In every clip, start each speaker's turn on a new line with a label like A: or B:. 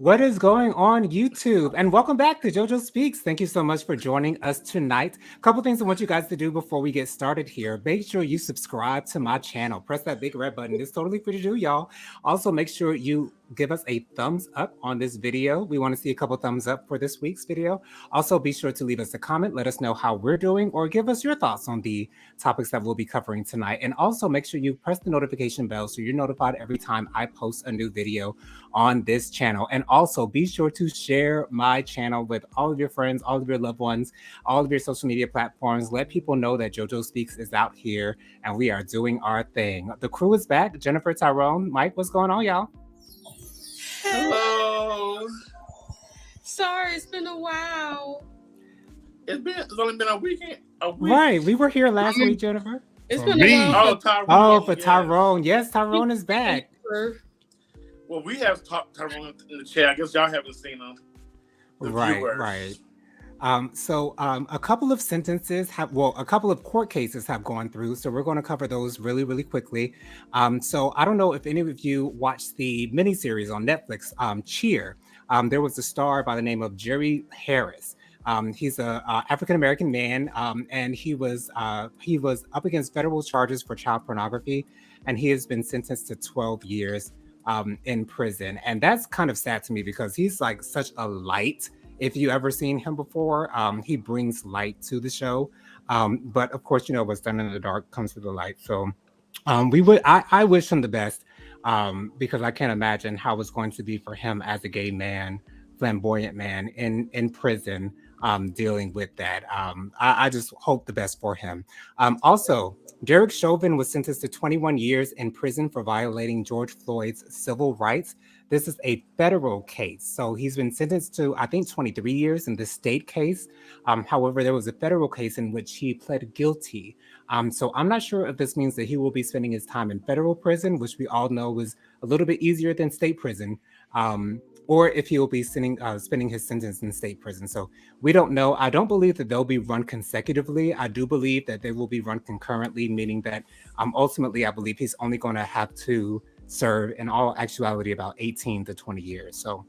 A: What is going on YouTube? And welcome back to JoJo Speaks. Thank you so much for joining us tonight. A couple things I want you guys to do before we get started here. Make sure you subscribe to my channel. Press that big red button. It's totally free to do, y'all. Also, make sure you give us a thumbs up on this video. We want to see a couple thumbs up for this week's video. Also, be sure to leave us a comment. Let us know how we're doing or give us your thoughts on the topics that we'll be covering tonight. And also make sure you press the notification bell so you're notified every time I post a new video on this channel. And also be sure to share my channel with all of your friends, all of your loved ones, all of your social media platforms. Let people know that JoJo Speaks is out here and we are doing our thing. The crew is back. Jennifer, Tyrone, Mike, what's going on, y'all?
B: Hello.
C: Sorry, it's been a while.
B: It's only been a week.
A: Right, we were here last week, Jennifer.
C: It's been a while.
B: Oh, Tyrone.
A: Oh, for Tyrone. Yes, Tyrone is back.
B: Well, we have talked Tyrone in the chat. I guess y'all haven't seen him.
A: Right. A couple of a couple of court cases have gone through, so we're going to cover those really, really quickly. So I don't know if any of you watched the miniseries on Netflix, Cheer. There was a star by the name of Jerry Harris. He's a African-American man, and he was up against federal charges for child pornography, and he has been sentenced to 12 years in prison. And that's kind of sad to me because he's like such a light. If you ever seen him before, he brings light to the show. But of course, what's done in the dark comes to the light. So I wish him the best because I can't imagine how it's going to be for him as a gay man, flamboyant man in prison, dealing with that. I just hope the best for him. Also, Derek Chauvin was sentenced to 21 years in prison for violating George Floyd's civil rights. This is a federal case. So he's been sentenced to, I think, 23 years in the state case. However, there was a federal case in which he pled guilty. So I'm not sure if this means that he will be spending his time in federal prison, which we all know is a little bit easier than state prison, or if he will be spending his sentence in state prison. So we don't know. I don't believe that they'll be run consecutively. I do believe that they will be run concurrently, meaning that ultimately I believe he's only going to have to serve in all actuality about 18 to 20 years. So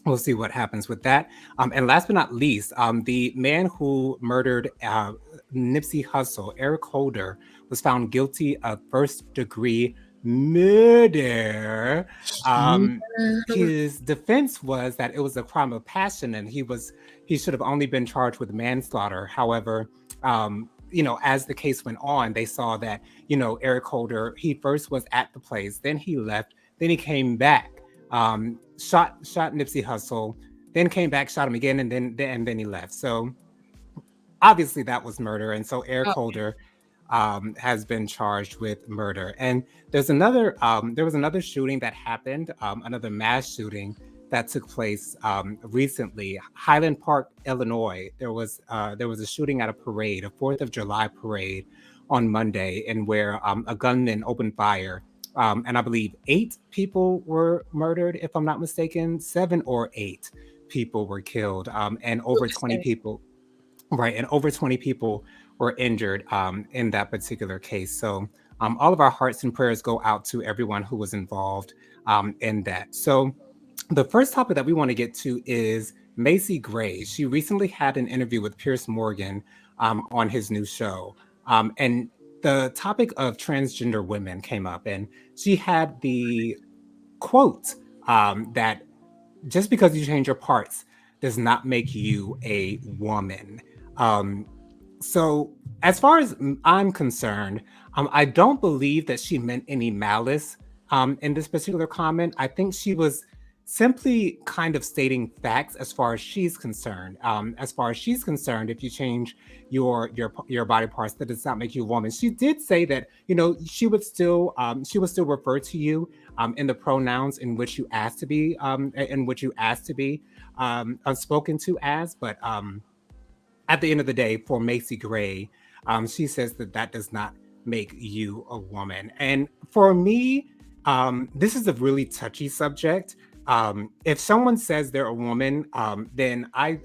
A: we'll see what happens with that. And last but not least, the man who murdered Nipsey Hussle, Eric Holder, was found guilty of first-degree murder. His defense was that it was a crime of passion and he should have only been charged with manslaughter. However, as the case went on, they saw that, Eric Holder, he first was at the place, then he left, then he came back, shot Nipsey Hussle, then came back, shot him again, and then he left. So obviously that was murder. And so Eric Holder has been charged with murder. And there was another shooting that happened, another mass shooting that took place recently, Highland Park, Illinois. There was a shooting at a parade, a 4th of July parade on Monday, and where a gunman opened fire. And I believe 8 people were murdered, if I'm not mistaken. 7 or 8 people were killed, and over 20 people, right? And over 20 people were injured in that particular case. So all of our hearts and prayers go out to everyone who was involved in that. So the first topic that we want to get to is Macy Gray. She recently had an interview with Piers Morgan on his new show. And the topic of transgender women came up, and she had the quote that just because you change your parts does not make you a woman. So as far as I'm concerned, I don't believe that she meant any malice in this particular comment. I think she was simply kind of stating facts as far as she's concerned. As far as she's concerned, if you change your body parts, that does not make you a woman. She did say that, she would still refer to you in the pronouns in which you asked to be, spoken to as. But at the end of the day, for Macy Gray, she says that does not make you a woman. And for me, this is a really touchy subject. If someone says they're a woman, then I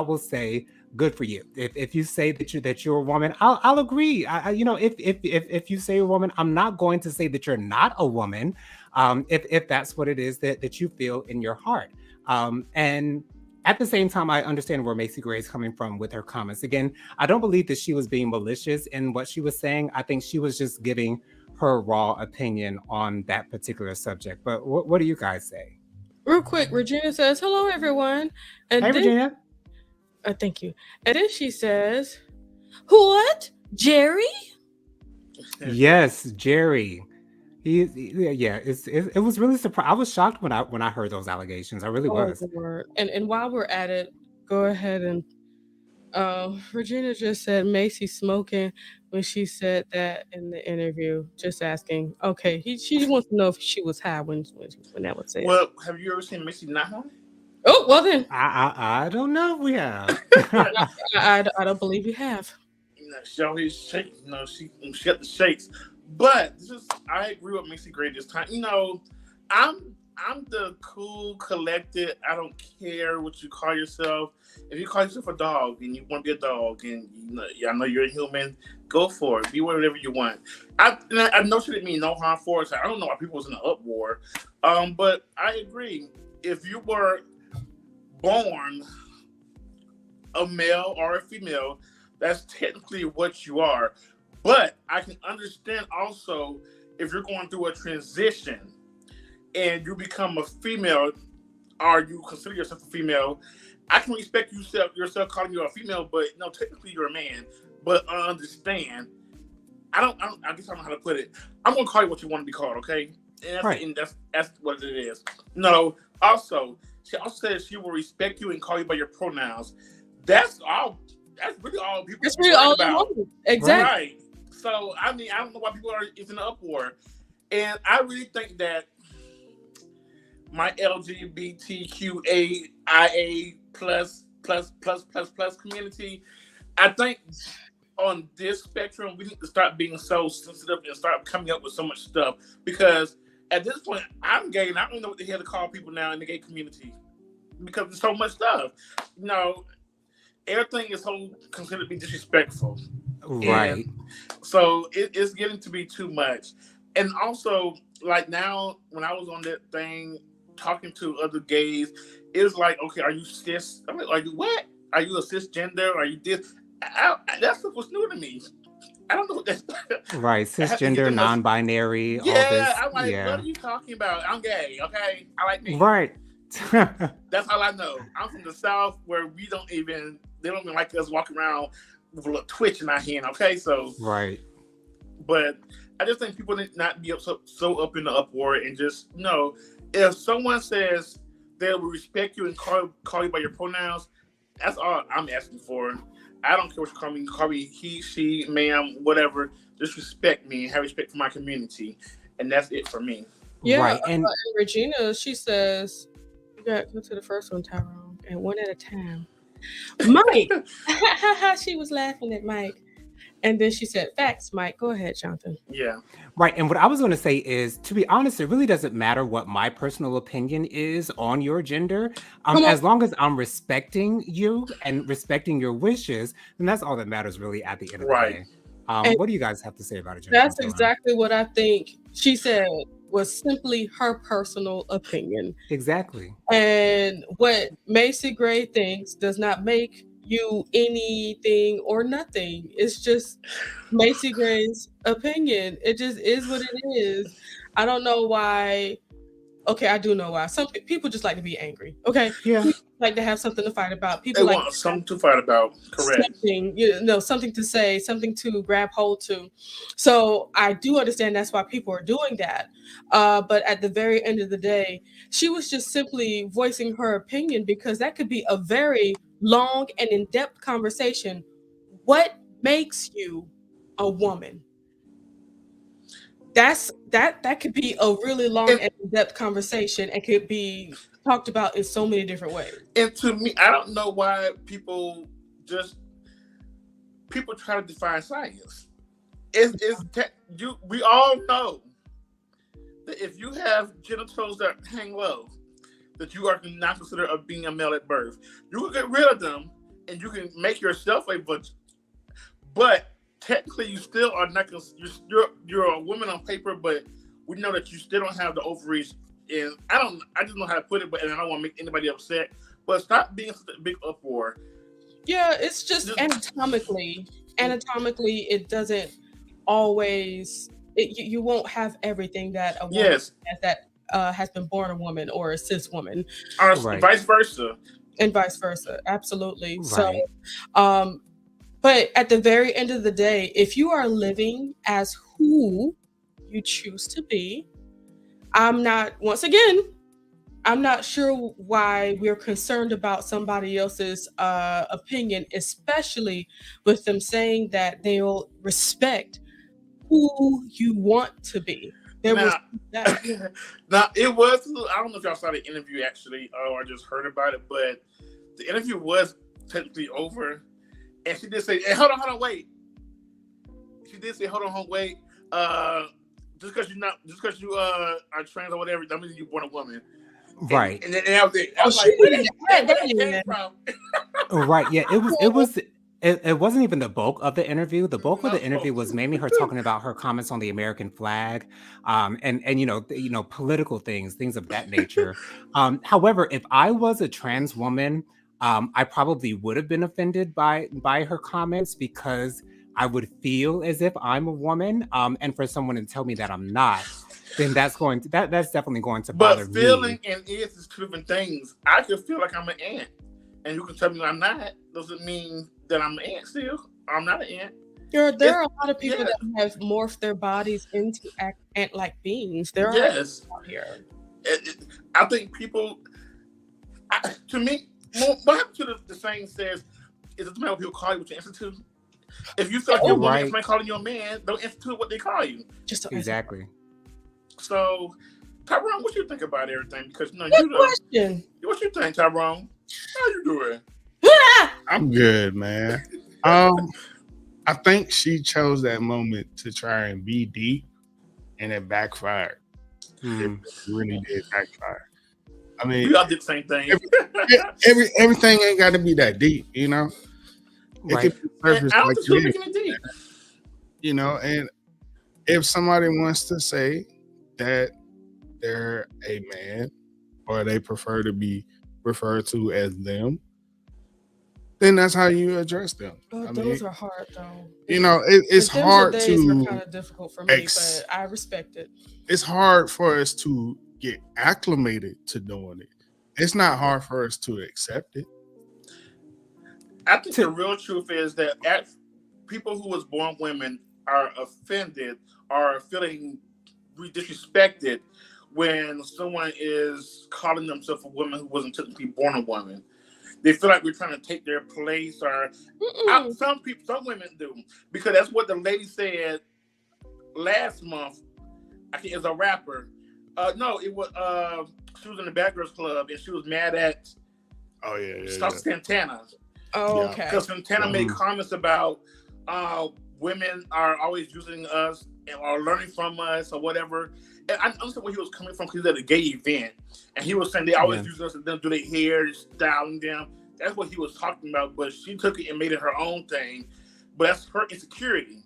A: will say good for you. If you say that you're a woman, I'll agree. If you say you're a woman, I'm not going to say that you're not a woman. If that's what it is that you feel in your heart. And at the same time, I understand where Macy Gray is coming from with her comments. Again, I don't believe that she was being malicious in what she was saying. I think she was just giving her raw opinion on that particular subject. But what do you guys say?
C: Real quick, Regina says, "Hello, everyone," and
A: Hey,
C: then
A: Virginia.
C: thank you. And then she says, "What, Jerry?"
A: Yes, Jerry. Yeah. It was really surprised. I was shocked when I heard those allegations. I really was.
C: Lord. And while we're at it, go ahead and Regina just said Macy smoking when she said that in the interview. Just asking. Okay, she wants to know if she was high when that was said.
B: Well, have you ever seen Macy not high?
C: Oh, well then.
A: I don't know if we have.
C: I don't believe you have.
B: She always shaking. She got the shakes. But I agree with Macy Gray this time. I'm the cool, collected. I don't care what you call yourself. If you call yourself a dog and you want to be a dog, and I know you're a human, go for it. Be whatever you want. I know she didn't mean no harm for us. I don't know why people was in an uproar. But I agree. If you were born a male or a female, that's technically what you are. But I can understand also if you're going through a transition and you become a female, or you consider yourself a female, I can respect yourself calling you a female, but no, technically you're a man. But I understand. I guess I don't know how to put it. I'm gonna call you what you want to be called, okay? And that's what it is. No. Also, she also said she will respect you and call you by your pronouns. That's all. That's really all people.
C: That's really all about. Exactly.
B: Right. So I don't know why people are in an uproar, and I really think that my LGBTQAIA plus community, I think on this spectrum, we need to start being so sensitive and start coming up with so much stuff, because at this point, I'm gay and I don't know what the hell to call people now in the gay community, because there's so much stuff. Everything is so considered to be disrespectful.
A: Right.
B: And so it's getting to be too much. And also, like now, when I was on that thing talking to other gays, it was like, okay, are you cis? I mean, are you what? Are you a cisgender? Are you this? That stuff was new to me. I don't know what that's.
A: Right, cisgender, non-binary.
B: Yeah,
A: all this,
B: I'm like, what are you talking about? I'm gay, okay? I like me.
A: Right.
B: That's all I know. I'm from the South, where they don't even like us walking around with a little twitch in our hand, okay? So
A: right.
B: But I just think people need not be so up in the uproar, and just if someone says they will respect you and call you by your pronouns, that's all I'm asking for. I don't care what you call me. Call me he, she, ma'am, whatever. Just respect me and have respect for my community, and that's it for me.
C: Yeah, right. And Regina, she says, "You got to go to the first one, Tyrone, and one at a time." Mike, she was laughing at Mike. And then she said, "Facts, Mike. Go ahead, Jonathan."
B: Yeah.
A: Right. And what I was going to say is, to be honest, it really doesn't matter what my personal opinion is on your gender. As long as I'm respecting you and respecting your wishes, then that's all that matters really at the end of the day. What do you guys have to say about it, Jonathan?
C: That's exactly what I think she said was simply her personal opinion.
A: Exactly.
C: And what Macy Gray thinks does not make you anything or nothing. It's just Macy Gray's opinion. It just is what it is. I don't know why. Okay, I do know why. Some people just like to be angry. Okay,
A: yeah,
C: people like to have something to fight about. People
B: want something to fight about. Correct.
C: Something to say, something to grab hold to. So I do understand that's why people are doing that. But at the very end of the day, she was just simply voicing her opinion, because that could be a very long and in-depth conversation. What makes you a woman? That could be a really long and in-depth conversation, and could be talked about in so many different ways.
B: And to me, I don't know why people try to define science. We all know that if you have genitals that hang low, that you are not considered of being a male at birth. You can get rid of them and you can make yourself a virgin, but technically you still are not. You're a woman on paper, but we know that you still don't have the ovaries. And I just know how to put it, but and I don't want to make anybody upset. But stop being such a big uproar.
C: Yeah, it's just anatomically, it doesn't always. You won't have everything that a woman
B: Yes,
C: has that has been born a woman or a cis woman,
B: or
A: Right.
B: vice versa.
C: and vice versa. Absolutely. So,
A: Right.
C: um, but at the very end of the day, if you are living as who you choose to be, I'm not. Once again, I'm not sure why we're concerned about somebody else's opinion, especially with them saying that they'll respect who you want to be. They will
B: Now,
C: see that.
B: now it was. I don't know if y'all saw the interview actually, or just heard about it, but the interview was technically over, and she did say, "Hey, hold on, wait." She did say, "Hold on, wait." Just because just because you are trans or whatever, that means you're born a woman. And
A: Right.
B: and then that was it. I
C: Oh,
B: was
C: she
B: like, where
C: didn't
B: that,
C: add
B: where
C: that
B: that
C: in
B: came
C: there.
B: from?
A: Right. Yeah. It wasn't even the bulk of the interview. The bulk of the
B: No.
A: interview was mainly her talking about her comments on the American flag, and political things of that nature. However, if I was a trans woman, I probably would have been offended by her comments because I would feel as if I'm a woman, and for someone to tell me that I'm not, then that's definitely going to
B: But
A: bother me.
B: feeling and is two different things. I could feel like I'm an ant, and you can tell me I'm not. Doesn't mean that I'm an ant still. I'm not an ant.
C: There
B: It's
C: are a lot of people
B: yeah,
C: that have morphed their bodies into ant-like beings. There are
B: yes.
C: out here.
B: I think people. To me, what happened to the saying says, "It doesn't matter what people call you, what you institute." If you feel like you're a
C: Oh,
B: woman and
A: Right.
B: somebody calling you a man, don't institute what they call you.
C: just to answer.
A: Exactly.
B: So, Tyrone, what you think about everything? Because
C: Good
B: you the
C: question.
B: what you think, Tyrone? How you doing?
D: I'm good, man. Um, I think she chose that moment to try and be deep, and it backfired. It
A: Hmm.
D: really did backfire. I mean,
B: We all did the same thing.
D: everything ain't got to be that deep, you know. It
A: Right.
D: could be
B: And
D: surface
B: I don't
D: like
B: think she was
D: this,
B: making it deep.
D: you know. And if somebody wants to say that they're a man or they prefer to be referred to as them, then that's how you address them.
C: Oh,
D: I
C: those
D: mean,
C: are hard though.
D: you know,
C: The
D: it's
C: Dems of
D: hard
C: days were
D: to
C: kind of difficult for me,
D: ex-
C: but I respect it.
D: it's hard for us to get acclimated to doing it. It's not hard for us to accept it.
B: I think the
A: To
B: real truth is that people who was born women are offended or feeling disrespected when someone is calling themselves a woman who wasn't technically born a woman. They feel like we're trying to take their place, or
C: Mm-mm.
B: some women do, because that's what the lady said last month. I think as a rapper. No, it was she was in the Bad Girls Club and she was mad at
D: Oh yeah.
B: Santana
C: Oh,
D: Yeah.
C: okay.
B: because Santana
D: Yeah.
B: made
A: Mhm.
B: comments about women are always using us or learning from us or whatever. And I understand where he was coming from because he was at a gay event and he was saying they always
A: Yeah.
B: use us and then do their hair, styling them. That's what he was talking about. But she took it and made it her own thing. But that's her insecurity.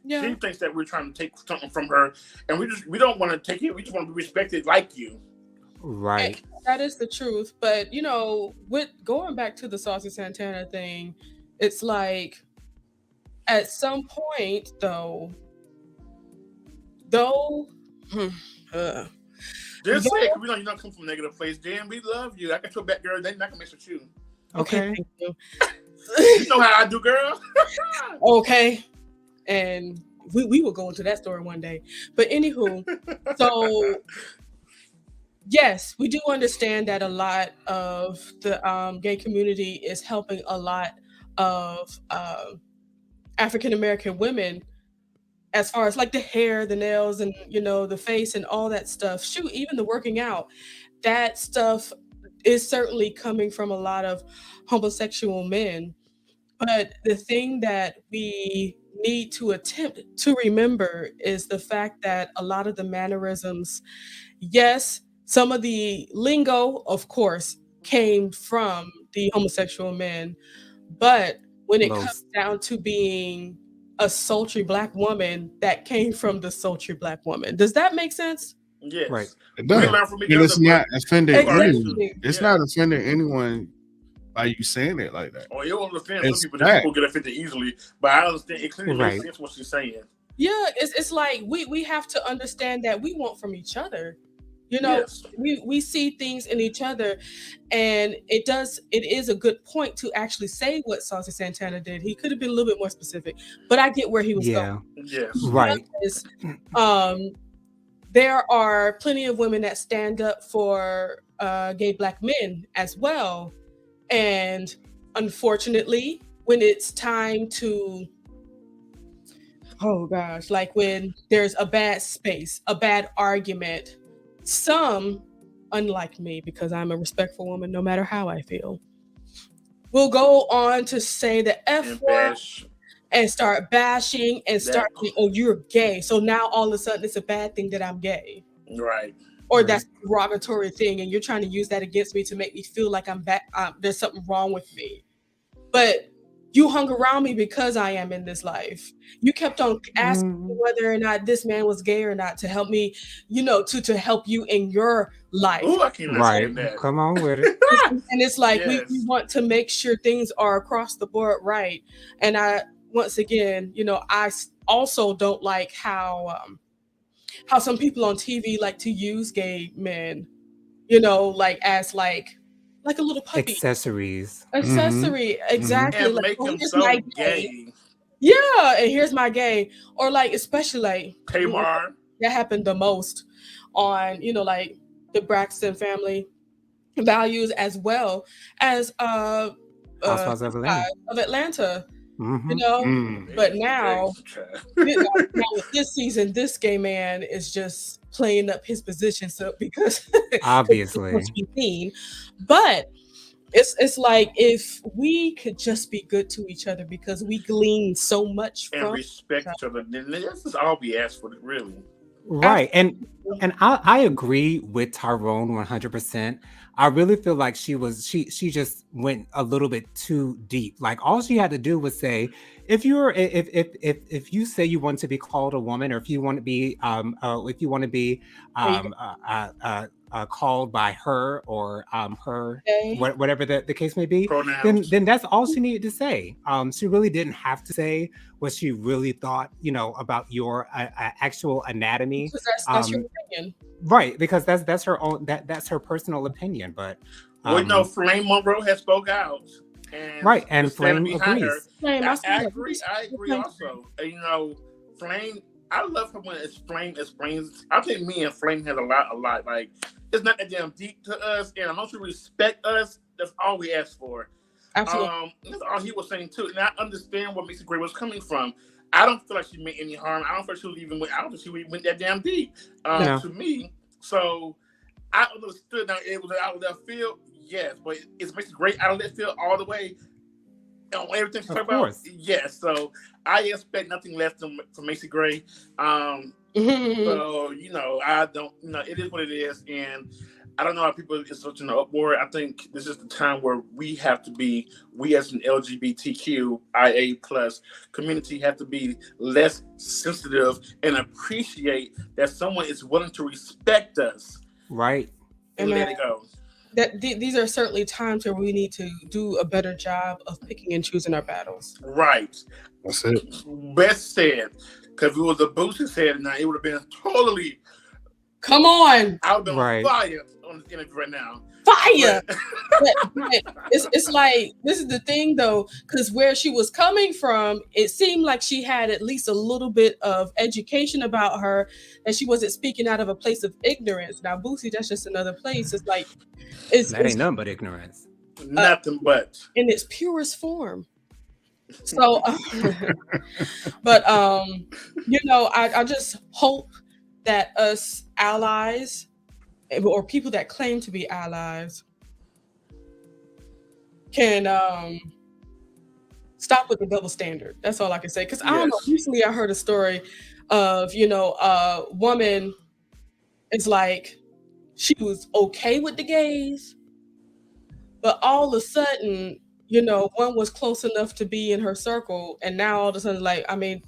C: Yeah.
B: She thinks that we're trying to take something from her, and we don't want to take it. We just want to be respected like you.
C: And
A: Right.
C: that is the truth. But with going back to the Saucy Santana thing, it's like at some point though, hmm, uh,
B: Just say it,
C: though.
B: because we know you don't come from a negative place. Jan, we love you. I got your back, girl. They not gonna mess with you.
C: Okay,
A: Okay.
C: thank you.
B: You know how I do, girl.
C: Okay, and we will go into that story one day. But anywho, so yes, we do understand that a lot of the gay community is helping a lot of African American women as far as like the hair, the nails, and the face and all that stuff. Shoot, even the working out, that stuff is certainly coming from a lot of homosexual men. But the thing that we need to attempt to remember is the fact that a lot of the mannerisms, yes, some of the lingo, of course, came from the homosexual men, But when it
A: Low.
C: comes down to being a sultry Black woman that came from the sultry Black woman, does that make sense?
B: Yes.
A: Right.
D: It
B: We
D: does.
B: learn from each
D: And
B: other,
D: it's not
B: but
D: offending
B: you are
D: anyone.
C: Exactly.
D: It's
B: yeah.
D: not offending anyone by you saying it like that.
B: Or it won't offend some
D: It's
B: people.
D: fact.
B: People get offended easily, but I understand it clearly makes
A: Right.
B: sense what she's saying.
C: Yeah, it's like we have to understand that we want from each other. You know,
B: Yes.
C: we see things in each other, and it is a good point to actually say what Saucy Santana did. He could have been a little bit more specific, but I get where he was going.
A: Yeah.
B: Yes.
A: Right.
C: Because, there are plenty of women that stand up for gay Black men as well, and unfortunately, when it's time to, oh gosh, like when there's a bad space, a bad argument, some, unlike me, because I'm a respectful woman no matter how I feel, will go on to say the F
B: And
C: word
B: bash
C: and start bashing and
B: that.
C: start saying, oh, you're gay. So now all of a sudden it's a bad thing that I'm gay.
B: Right.
C: Or
A: Right.
C: that's a derogatory thing, and you're trying to use that against me to make me feel like I'm back. There's something wrong with me. But you hung around me because I am in this life. You kept on asking me
A: Mm,
C: whether or not this man was gay or not to help me, to help you in your life.
B: Oh, I cannot
A: right.
B: stand that.
A: Come on with it.
C: And it's like we
B: Yes.
C: want to make sure things are across the board right. And once again, I also don't like how some people on TV like to use gay men, like as like a little puppy
A: Accessories.
C: accessory. Exactly.
B: And
C: Like,
B: make
C: oh,
B: him
C: here's
B: so
C: my gay.
B: gay.
C: Yeah, and here's my gay. Or like, especially like
B: Tamar.
C: that happened the most on, like the Braxton family values, as well as
A: Housewives of Atlanta.
C: of Atlanta,
A: Hmm.
C: But now,
B: James, child.
C: now with this season, this gay man is just playing up his position, so because it's
A: Obviously.
C: supposed to be seen. But it's like, if we could just be good to each other, because we glean so much
B: And
C: from
B: respect each other. Then this is all we ask for, really.
A: Right. And
C: Absolutely.
A: I agree with Tyrone 100%. I really feel like she just went a little bit too deep. Like all she had to do was say, if you say you want to be called a woman, or if you want to be if you want to be
C: There you
A: um called by her, or her,
C: go.
A: whatever the case may be,
B: Pronouns.
A: then that's all she needed to say. She really didn't have to say what she really thought, about your actual anatomy.
C: Because that's your
A: Um,
C: opinion.
A: right, because that's her own, that's her personal opinion. But
B: Well, Flame Monroe has spoke out. And
A: right, and
B: is standing
A: Flame
B: behind her.
A: agrees.
C: Flame,
B: I
C: see that.
B: agree. I agree also. Flame. I love her when it's Flame explains. I think me and Flame has a lot. Like, it's not that damn deep to us, and as long as you respect us, that's all we ask for.
C: Absolutely.
B: That's all he was saying too, and I understand where Macy Gray was coming from. I don't feel like she meant any harm. I don't feel like she was even. I don't think she went that damn deep
A: No.
B: to me. So I understood. Now it was out of left field, yes, but it's Macy Gray out of left field all the way. On everything she's
A: Of
B: talking about,
A: course.
B: yes. So I expect nothing less from Macy Gray.
C: Mhm.
B: So I don't. It is what it is, and I don't know how people is such an uproar. I think this is the time where we have to be. We as an LGBTQIA plus community have to be less sensitive and appreciate that someone is willing to respect us
A: Right.
B: and
C: Amen.
B: let it go.
C: These are certainly times where we need to do a better job of picking and choosing our battles.
B: Right.
D: That's it.
B: Best said. Because if it was a Boosie said, now it would have been totally.
C: Come on,
B: I would have been
A: Right.
B: on fire on this interview right now.
C: fire!
B: But-
C: But it's like, this is the thing though, because where she was coming from, it seemed like she had at least a little bit of education about her, and she wasn't speaking out of a place of ignorance. Now, Boosie, that's just another place. It's like it's
A: That ain't nothing but ignorance.
B: Nothing but.
C: in its purest form. So, but I just hope that us allies, or people that claim to be allies, can stop with the double standard. That's all I can say. Because I don't know.
B: Yes.
C: Recently, I heard a story of a woman is like, she was okay with the gays, but all of a sudden, one was close enough to be in her circle, and now all of a sudden, like, I mean,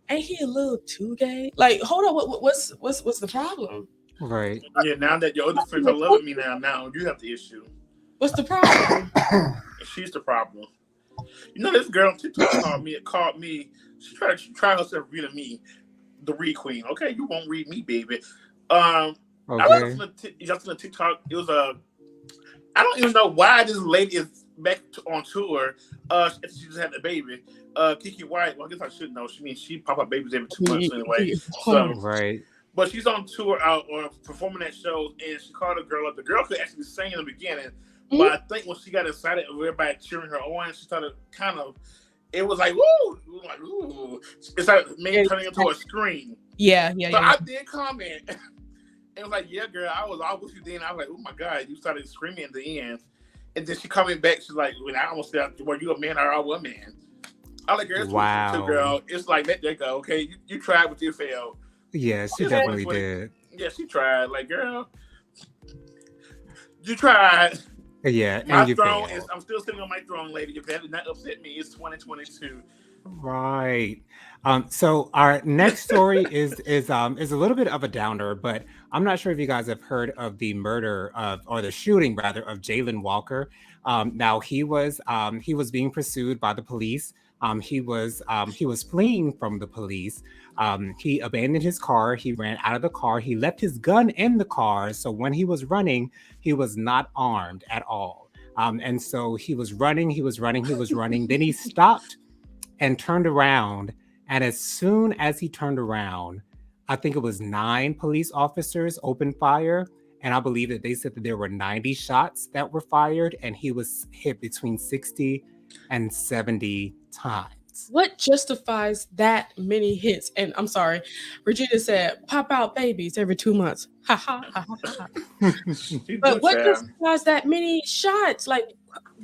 C: ain't he a little too gay? Like, hold on, what's the problem?
A: Right.
B: Yeah, now that your other friends are loving me now you have the issue.
C: What's the problem?
B: She's the problem. This girl on TikTok called me. She tried herself reading me, the read queen. Okay, you won't read me, baby. I
A: Okay.
B: was on TikTok. It was I don't even know why this lady is back on tour. She just had a baby. Kiki White. Well, I guess I should know. She pop up babies every 2 months anyway. So,
A: Right.
B: but she's on tour or performing at shows, and she called a girl up. The girl could actually sing in the beginning, but I think when she got excited of everybody cheering her on, she started kind of. It was like woo, it was like ooh. It's like me turning into a scream.
C: Yeah.
B: But I did comment. It was like, yeah, girl, I was all with you then. I was like, oh my God, you started screaming at the end. And then she coming back, she's like, when I almost said, were you a man or I was a man? I was like, girl, it's
A: Wow.
B: too, girl. It's like, let that go, okay? You tried, but you failed.
A: Yeah, she definitely did.
B: Yeah, she tried. Like, girl, you tried.
A: Yeah,
B: My
A: and you
B: throne
A: failed.
B: I'm still sitting on my throne, lady. If that did not upset me, it's 2022.
A: Right. So our next story is a little bit of a downer, but I'm not sure if you guys have heard of the murder of, or the shooting rather, of Jalen Walker. Now he was being pursued by the police. He was fleeing from the police. He abandoned his car. He ran out of the car. He left his gun in the car. So when he was running, he was not armed at all. And so he was running. Then he stopped and turned around. And as soon as he turned around, I think it was 9 police officers opened fire. And I believe that they said that there were 90 shots that were fired, and he was hit between 60 and 70 times.
C: What justifies that many hits? And I'm sorry, Regina said, pop out babies every 2 months. Ha ha ha ha ha. But what justifies that many shots? Like,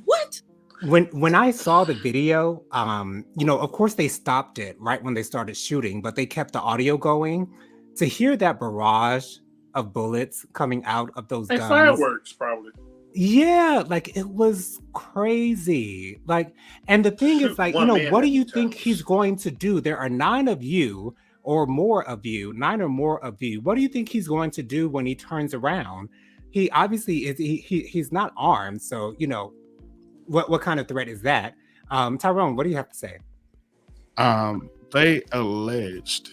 C: what?
A: When I saw the video, of course they stopped it right when they started shooting, but they kept the audio going. To hear that barrage of bullets coming out of those guns,
B: fireworks, probably.
A: Yeah, like it was crazy. Like, and the thing is, like, what do you think he's going to do? There are 9 of you or more of you, 9 or more of you. What do you think he's going to do when he turns around? He obviously is. He's not armed, so what kind of threat is that? Tyrone, what do you have to say?
D: They alleged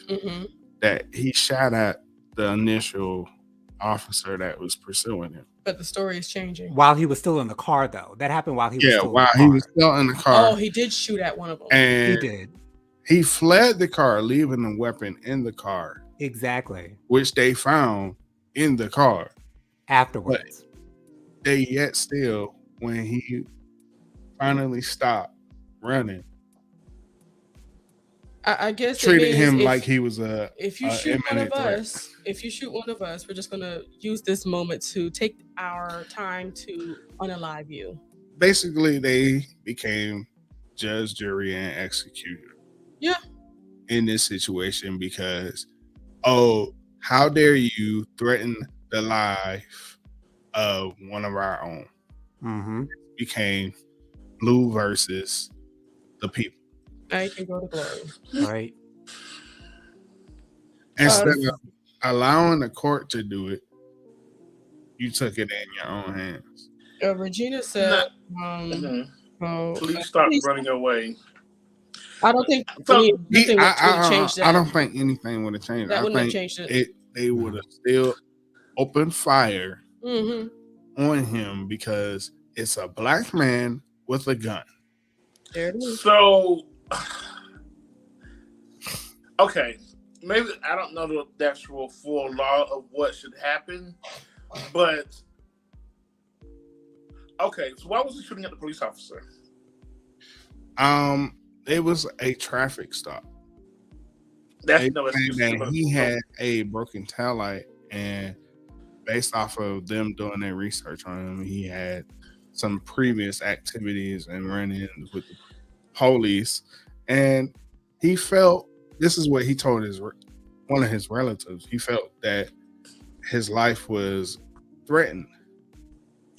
D: that he shot at the initial officer that was pursuing him.
C: But the story is changing.
A: While he was still in the car, though. That happened while he was still
D: while
A: in the car.
D: he was still in the car.
C: Oh, he did shoot at one of them.
D: And
A: he did.
D: He fled the car, leaving the weapon in the car.
A: Exactly.
D: Which they found in the car.
A: Afterwards.
D: But they yet still, when he finally stopped running,
C: I guess
D: treated him like he was
C: if you shoot one of us, we're just gonna use this moment to take our time to unalive you.
D: Basically, they became judge, jury, and executioner.
C: Yeah.
D: In this situation, because how dare you threaten the life of one of our own?
A: Mm-hmm.
D: It became blue versus the people.
C: Now you can go to glory.
A: Right.
D: Instead of allowing the court to do it, you took it in your own hands.
C: Regina said,
B: please stop running away.
C: I don't think
D: anything
C: would change that.
D: I don't think anything would have changed.
C: That wouldn't have changed it.
D: They would have still opened fire on him because it's a black man with a gun.
C: There it is.
B: So, okay, maybe I don't know the actual full law of what should happen, but okay. So why was he shooting at the police officer?
D: It was a traffic stop. He had a broken taillight, and based off of them doing their research on him, he had some previous activities and run-ins with the police, and he felt, this is what he told one of his relatives, he felt that his life was threatened,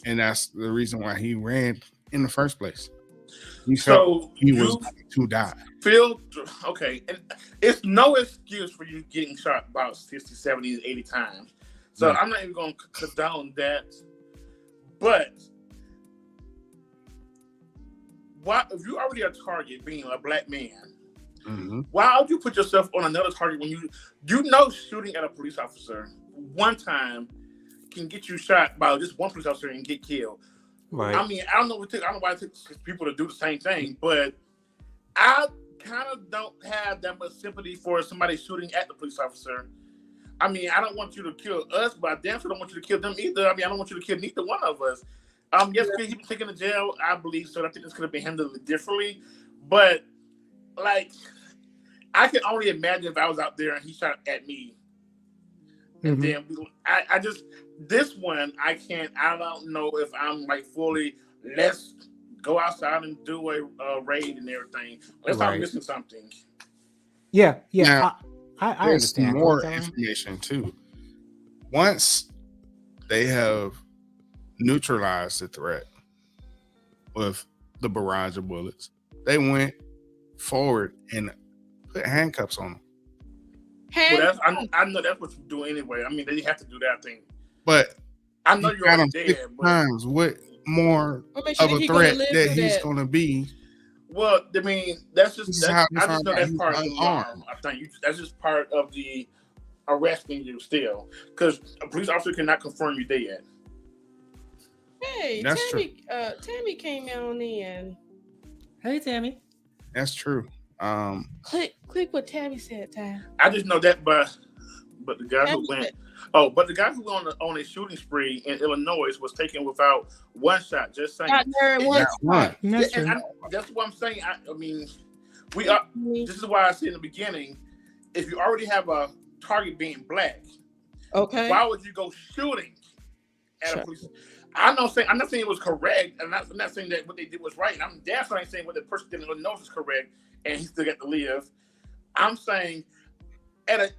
D: and that's the reason why he ran in the first place. He felt
B: So
D: he was
B: you
D: going to die.
B: feel okay, and it's no excuse for you getting shot about 60, 70, 80 times. So
D: Right.
B: I'm not even going to condone that. But why, if you already a target being a black man, why would you put yourself on another target when you shooting at a police officer one time can get you shot by just one police officer and get killed?
A: Right.
B: I mean, I don't know why it took people to do the same thing, but I kind of don't have that much sympathy for somebody shooting at the police officer. I mean, I don't want you to kill us, but I damn sure don't want you to kill them either. I mean, I don't want you to kill neither one of us. Yes, could he be taken to jail? I believe so. I think this could have been handled differently. But, like, I can only imagine if I was out there and he shot at me. And then I just, this one, I don't know if I'm like fully, let's go outside and do a raid and everything. Unless I'm missing something.
A: Yeah.
D: Now,
A: I
D: there's
A: understand.
D: more information too. Once they have neutralized the threat with the barrage of bullets, they went forward and put handcuffs on them.
B: Well, I know that's what you do anyway. I mean, they have to do that thing.
D: But
B: I know you're already dead.
D: Times, what more of a threat that he's going to be?
B: Well, I mean, I just know that's part of the alarm. I think that's just part of the arresting you still, because a police officer cannot confirm you're dead.
C: Hey,
D: that's
C: Tammy. Tammy came on in.
A: Hey, Tammy.
D: That's true.
C: Click what Tammy said, Tam.
B: I just know that, but the guy who went. But the guy who went on a shooting spree in Illinois was taken without one shot. Just saying.
C: That's
B: what I'm saying. I mean, we are. This is why I said in the beginning, if you already have a target being black,
C: okay,
B: why would you go shooting at a police? I'm not saying it was correct. I'm not saying that what they did was right. I'm definitely saying what the person did in Illinois was correct, and he still got to live. I'm saying at a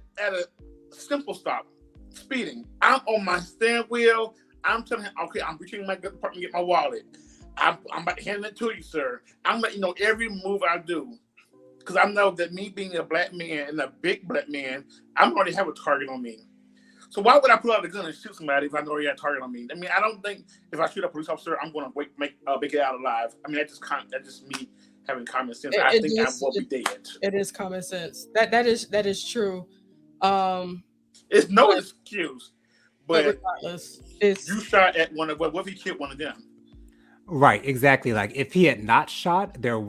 B: simple stop. Speeding. I'm on my steering wheel. I'm telling him, okay, I'm reaching my department to get my wallet. I'm about to hand it to you, sir. I'm letting you know every move I do. Because I know that me being a black man and a big black man, I already have a target on me. So why would I pull out a gun and shoot somebody if I know already had a target on me? I mean, I don't think if I shoot a police officer, I'm going to make it out alive. I mean, that's just me having common sense. I think I will be dead.
C: It is common sense. That is true.
B: It's no excuse, but
C: regardless,
B: you shot at one of. What if he killed one of them?
A: Right, exactly. Like if he had not shot, there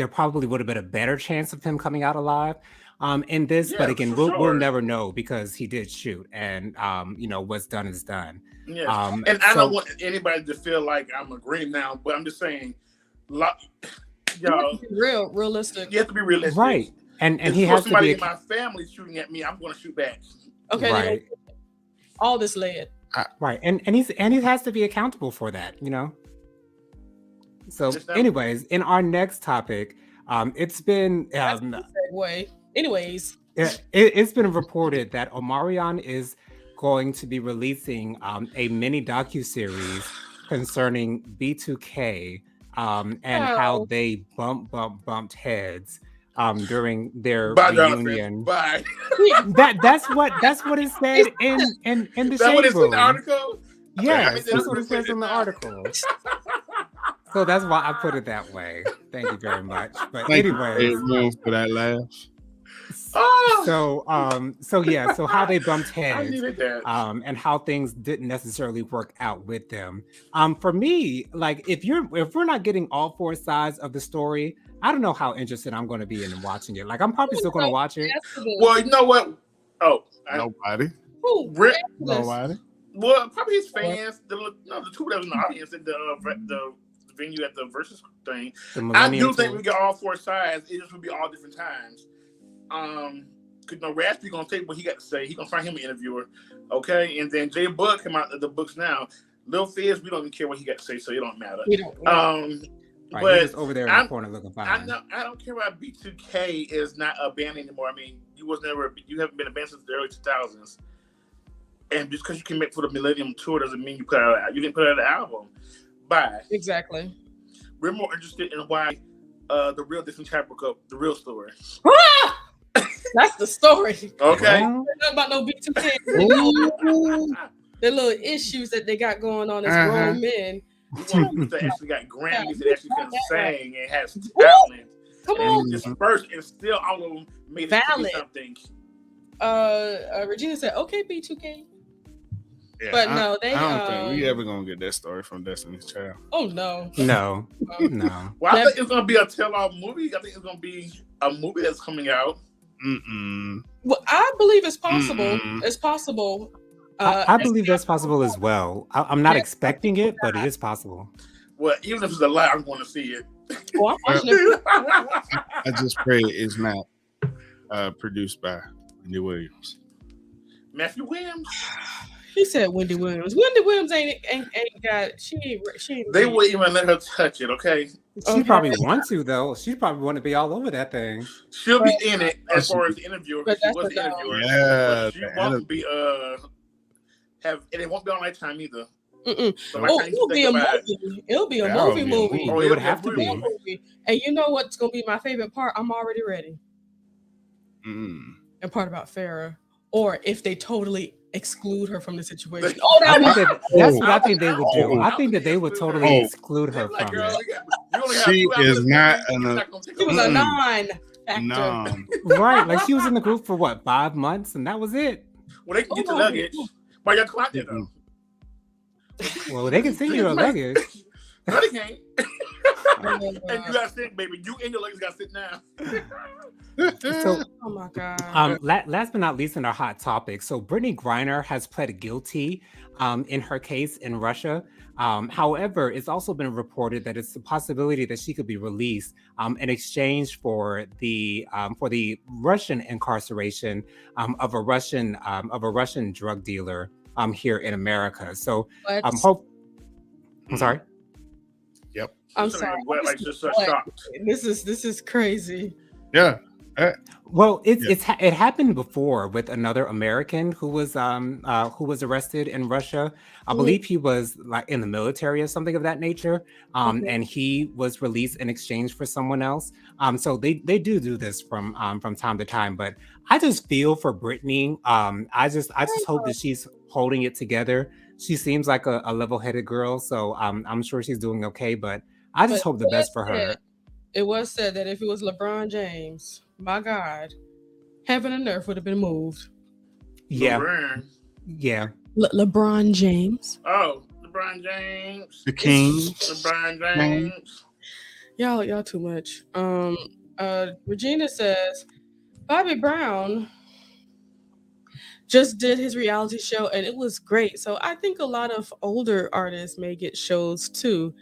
A: probably would have been a better chance of him coming out alive. In this, but again, we'll never know because he did shoot, and what's done is done.
B: Yeah, and I don't want anybody to feel like I'm agreeing now, but I'm just saying, y'all,
C: realistic.
B: You have to be realistic,
A: right? And he has to
B: somebody in my family shooting at me. I'm going to shoot back.
C: Okay,
A: right.
C: All this led.
A: Right, and he has to be accountable for that, So, anyways, in our next topic, it's been
C: segue. Anyways,
A: it's been reported that Omarion is going to be releasing a mini docuseries concerning B2K and how they bumped heads during their reunion.
B: Bye.
A: That's what it said in the shade room.
B: The article?
A: Yes, that's what it says in the article. So that's why I put it that way. Thank you very much. But anyway,
D: for that laugh.
A: So how they bumped heads, and how things didn't necessarily work out with them. For me, like if we're not getting all four sides of the story, I don't know how interested I'm going to be in watching it. Like I'm probably still going to watch it.
B: Well, you know what?
D: Nobody.
B: Nobody. Well, probably his fans. The two that was in the audience at the venue at the Versus thing. I do think we get all four sides. It just would be all different times. Because Raspy gonna take what he got to say. He gonna find him an interviewer, okay? And then Jay Bug come out of the books now. Lil Fizz, we don't even care what he got to say, so it don't matter.
A: Right,
B: but
A: he's over there in the corner looking fine.
B: I don't care about B2K is not a band anymore. I mean, you haven't been a band since the early 2000s. And just because you came back for the Millennium Tour doesn't mean you didn't put out an album. Bye.
C: Exactly.
B: We're more interested in why the real Disney Chapel broke up, the real story.
C: That's the story.
B: Okay.
A: Well,
C: Not about no B2K.
D: Ooh.
C: The little issues that they got going on as
D: Uh-huh.
C: grown men.
B: We want people that actually got Grammys that actually can sing and has
C: Woo!
B: talent.
C: Come
B: And
C: on.
B: dispersed and still all of them made it to be
C: Valid.
B: something.
C: Regina said, "Okay, B2K."
D: Yeah,
C: But no, they.
D: I don't think we ever gonna get that story from Destiny's Child.
C: Oh no.
A: no, no.
B: Well, I think it's gonna be a tell-all movie. I think it's gonna be a movie that's coming out.
C: Well, I believe it's possible.
D: Mm-mm.
C: It's possible.
A: I believe that's possible as well. I'm not expecting it, but it is possible.
B: Well, even if it's a lie, I'm going to see it.
C: Well, I'm watching it.
D: I just pray it's not produced by Wendy Williams.
B: Matthew Williams.
C: He said Wendy Williams. Wendy Williams ain't got. She ain't.
B: They wouldn't even let her touch it. Okay,
A: She probably want to though. She probably want to be all over that thing.
B: she'll be in it as far as the interviewer.
C: But
B: She
C: that's
B: was the
C: the
B: interviewer.
D: Yeah,
B: But she won't be and it won't be on Lifetime either.
C: Mm-mm.
B: So
C: Oh,
B: Lifetime
C: it'll be a
B: think about it.
C: movie. It'll be a
D: That'll
C: movie.
D: be a movie.
B: Oh,
A: It
B: it'll
A: would
B: be a
A: have to
B: movie.
A: be.
C: Movie. And you know what's gonna be my favorite part? I'm already ready. And part about Farrah, or if they totally exclude her from the situation. Oh,
A: I
C: that
A: think
C: was
A: that's what I think they would do.
D: Oh.
A: I think that they would totally
D: Oh.
A: exclude her
B: Like,
A: from
B: girl,
A: it.
B: you only have
D: She
B: 2 hours
D: is
B: to
D: not
B: movie.
D: an-
B: You're not gonna take
C: she was a
D: Mm-mm.
C: non-factor.
D: No.
A: Right, like she was in the group for what, 5 months, and that was it.
B: Well, they can get the
C: Oh,
B: luggage. Why y'all come out there though?
A: Well, they can send you the luggage.
B: No, they can't.
C: Oh,
B: And you got sit, baby. You and your luggage got to sit down.
A: So,
C: oh my god.
A: last but not least in our hot topic, so Brittany Griner has pled guilty in her case in Russia. However, it's also been reported that it's a possibility that she could be released in exchange for the Russian incarceration of a Russian drug dealer here in America. So
C: What?
A: I'm sorry.
C: I'm sorry.
B: What, like just
C: What?
B: shocked.
C: This is crazy.
D: Yeah.
A: Well, it happened before with another American who was arrested in Russia. I believe he was like in the military or something of that nature. And he was released in exchange for someone else. So they do this from time to time. But I just feel for Brittany. I just hope that she's holding it together. She seems like a level-headed girl, so I'm sure she's doing okay. But I just hope the best for her.
C: It was said that if it was LeBron James, my God, heaven and earth would have been moved.
A: Yeah,
B: LeBron.
A: yeah.
C: LeBron James.
B: Oh, LeBron James.
D: The King.
B: LeBron James.
C: Y'all too much. Regina says Bobby Brown just did his reality show and it was great. So I think a lot of older artists may get shows too.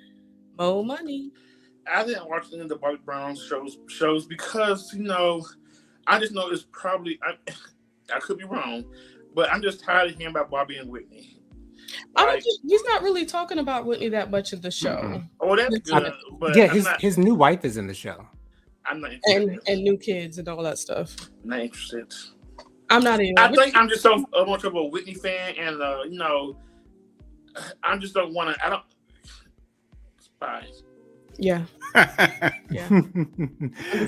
C: More money.
B: I didn't watch any of the Bobby Brown shows because I just know it's probably I could be wrong, but I'm just tired of hearing about Bobby and Whitney.
C: He's not really talking about Whitney that much in the show.
D: Mm-mm.
B: Oh, that's good. But
A: Yeah, his new wife is in the show.
B: I'm not interested.
C: And new kids and all that stuff.
B: Not interested.
C: I'm not even.
B: I think I'm just so much of a Whitney fan, and I just don't want to. I don't. Spies.
C: Yeah. Yeah.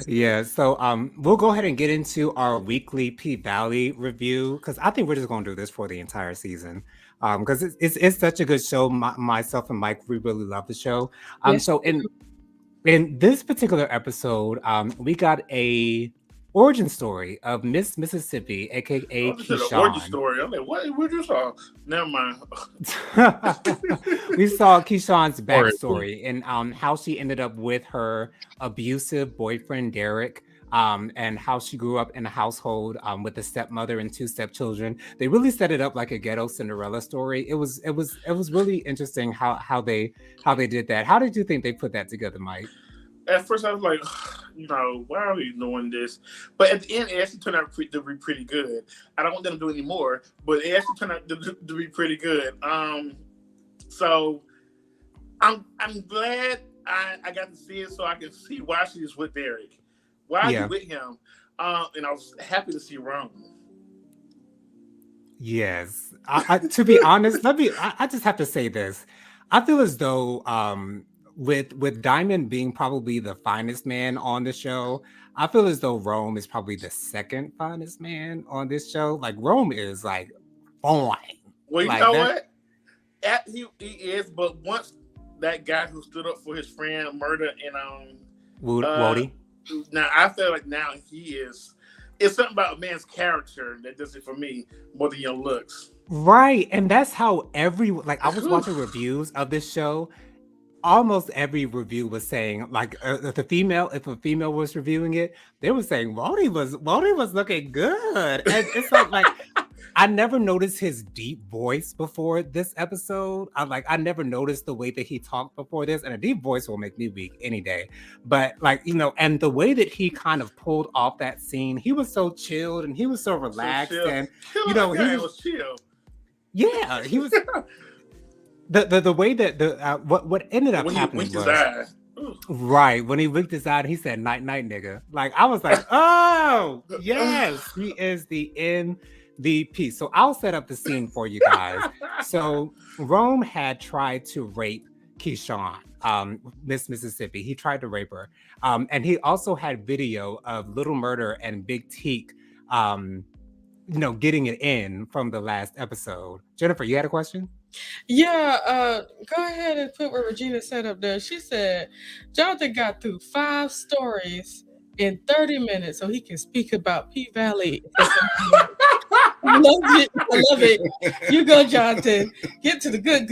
A: Yeah, so we'll go ahead and get into our weekly P-Valley review because I think we're just going to do this for the entire season because it's such a good show. Myself and Mike, we really love the show.
C: Yes.
A: So in this particular episode, we got a origin story of Miss Mississippi, aka
B: This is an origin
C: Oh,
A: Keyshawn.
B: story. I'm like, what you saw? Never mind.
A: We saw Keyshawn's backstory and how she ended up with her abusive boyfriend Derek, and how she grew up in a household with a stepmother and 2 stepchildren. They really set it up like a ghetto Cinderella story. It was really interesting how they did that. How did you think they put that together, Mike?
B: At first, I was like, why are we doing this? But at the end, it actually turned out to be pretty good. I don't want them to do any more, but it actually turned out to be pretty good. So I'm glad I got to see it so I can see why she's with Derek. Why are you with him? And I was happy to see Rome.
A: Yes. To be honest, I just have to say this. I feel as though with Diamond being probably the finest man on the show, I feel as though Rome is probably the second finest man on this show. Like Rome is like fine.
B: Well, you
A: Like
B: know
A: that
B: what? He is, but once that guy who stood up for his friend murder and uh
A: Wody.
B: now I feel like now he is. It's something about a man's character that does it for me more than your looks.
A: Right. And that's how like I was watching reviews of this show. Almost every review was saying like if a female was reviewing it, they were saying Wody was looking good. And it's like I never noticed his deep voice before this episode. I never noticed the way that he talked before this, and a deep voice will make me weak any day. But and the way that he kind of pulled off that scene, he was so chilled and he was so relaxed,
B: chill.
A: and
B: He was chill.
A: yeah, he was. The way that what ended up
B: When he
A: happening
B: winked his
A: was
B: eye.
A: right when he winked his eye, he said "night night, nigga." Like I was like, oh yes, he is the MVP. So I'll set up the scene for you guys. So Rome had tried to rape Keyshawn, Miss Mississippi. He tried to rape her, and he also had video of Little Murder and Big Teak, getting it in from the last episode. Jennifer, you had a question?
C: Yeah, go ahead and put what Regina said up there. She said Jonathan got through 5 stories in 30 minutes so he can speak about P Valley. I love it. You go, Jonathan. Get to the good.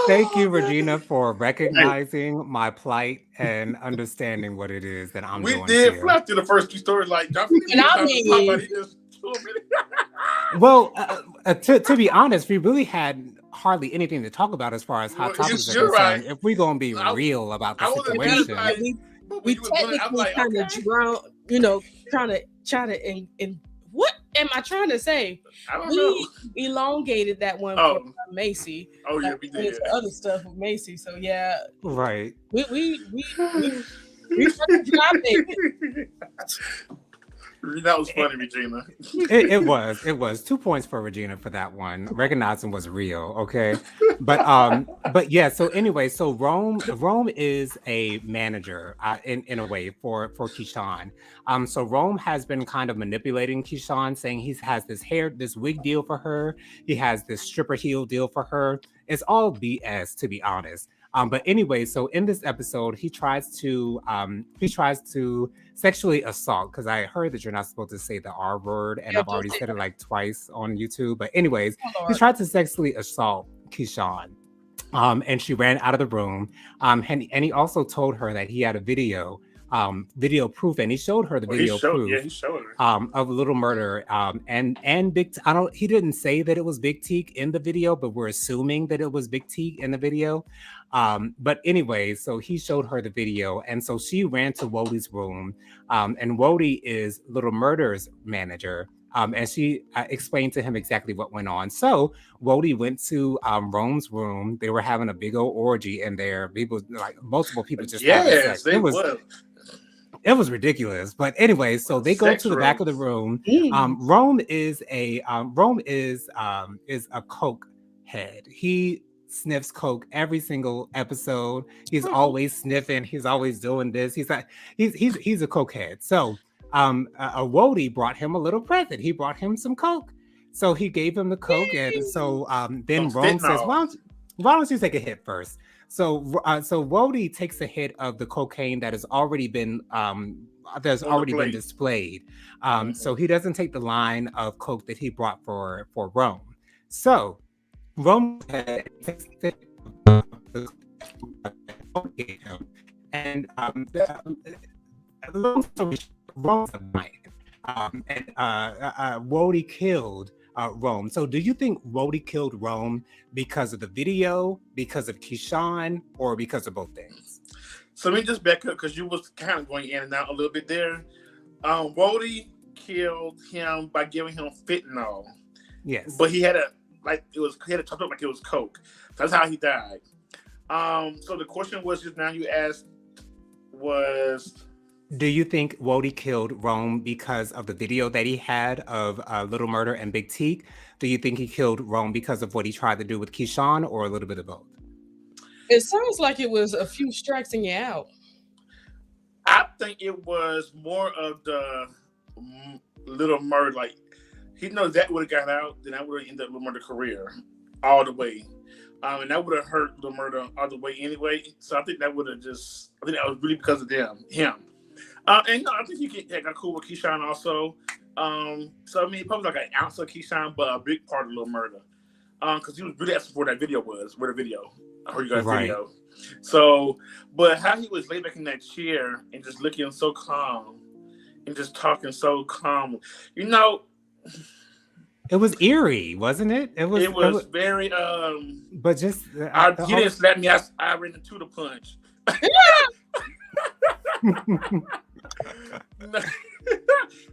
A: Thank you, Regina, for recognizing my plight and understanding what it is that I'm doing.
B: We did
A: here.
B: fly through the first 2 stories like Jonathan.
C: And I mean,
A: well, to be honest, we really had hardly anything to talk about as far as hot topics are concerned. If we're gonna be real about the situation,
C: we technically kind of drown, trying to and what am I trying to say?
B: I don't know.
C: Elongated that one for Macy.
B: Oh yeah, we did
C: other stuff with Macy. So yeah,
A: right.
C: We fucking dropped it.
B: That was funny, Regina.
A: It was 2 points for Regina for that one. Recognizing was real, okay. But yeah. So anyway, so Rome is a manager in a way for Keyshawn. So Rome has been kind of manipulating Keyshawn, saying he has this wig deal for her. He has this stripper heel deal for her. It's all BS, to be honest. But anyway, so in this episode, he tries to sexually assault, because I heard that you're not supposed to say the R word, and I've already said it like twice on YouTube. But anyways, he tried to sexually assault Keyshawn. And she ran out of the room. And he also told her that he had a video proof, and he showed her the video proof.
B: Yeah, he showed her.
A: Of Little Murder, and Big. He didn't say that it was Big Teak in the video, but we're assuming that it was Big Teak in the video. But anyway, so he showed her the video, and so she ran to Wodie's room, and Wodie is Little Murder's manager. And she explained to him exactly what went on. So Wodie went to Rome's room. They were having a big old orgy in there. Multiple people just having sex. It was ridiculous. But anyway, so they go to the back of the room. Rome is a coke head. He sniffs coke every single episode. He's always sniffing. He's always doing this. He's a coke head. So a Wodie brought him a little present. He brought him some coke. So he gave him the coke, and so then Rome says, why don't you take a hit first? So Wodie takes a hit of the cocaine that has already been been displayed. So he doesn't take the line of coke that he brought for Rome. So Rome takes the and Wodie killed Rome. So do you think Wodie killed Rome because of the video, because of Keyshawn, or because of both things?
B: So let me just back up, because you was kind of going in and out a little bit there. Wodie killed him by giving him fentanyl.
A: Yes.
B: But he had it chopped up like it was coke. That's how he died. So the question was just now you asked was,
A: do you think Wodie killed Rome because of the video that he had of Little Murder and Big Teak? Do you think he killed Rome because of what he tried to do with Keyshawn, or a little bit of both?
C: It sounds like it was a few strikes and you're out.
B: I think it was more of the Little Murder. Like he knows that would have got out, then that would have ended up Little Murder career all the way. And that would have hurt Little Murder all the way anyway. So I think that would have just. I think that was really because of him. And no, I think he got cool with Keyshawn also. So I mean, probably like an ounce of Keyshawn, but a big part of Little Murder. Because he was really asking for that video was, where the video. I heard you got a video. So, but how he was laid back in that chair and just looking so calm and just talking so calm, you know.
A: It was eerie, wasn't it?
B: It was very.
A: But just
B: he didn't slap me. I ran into the punch.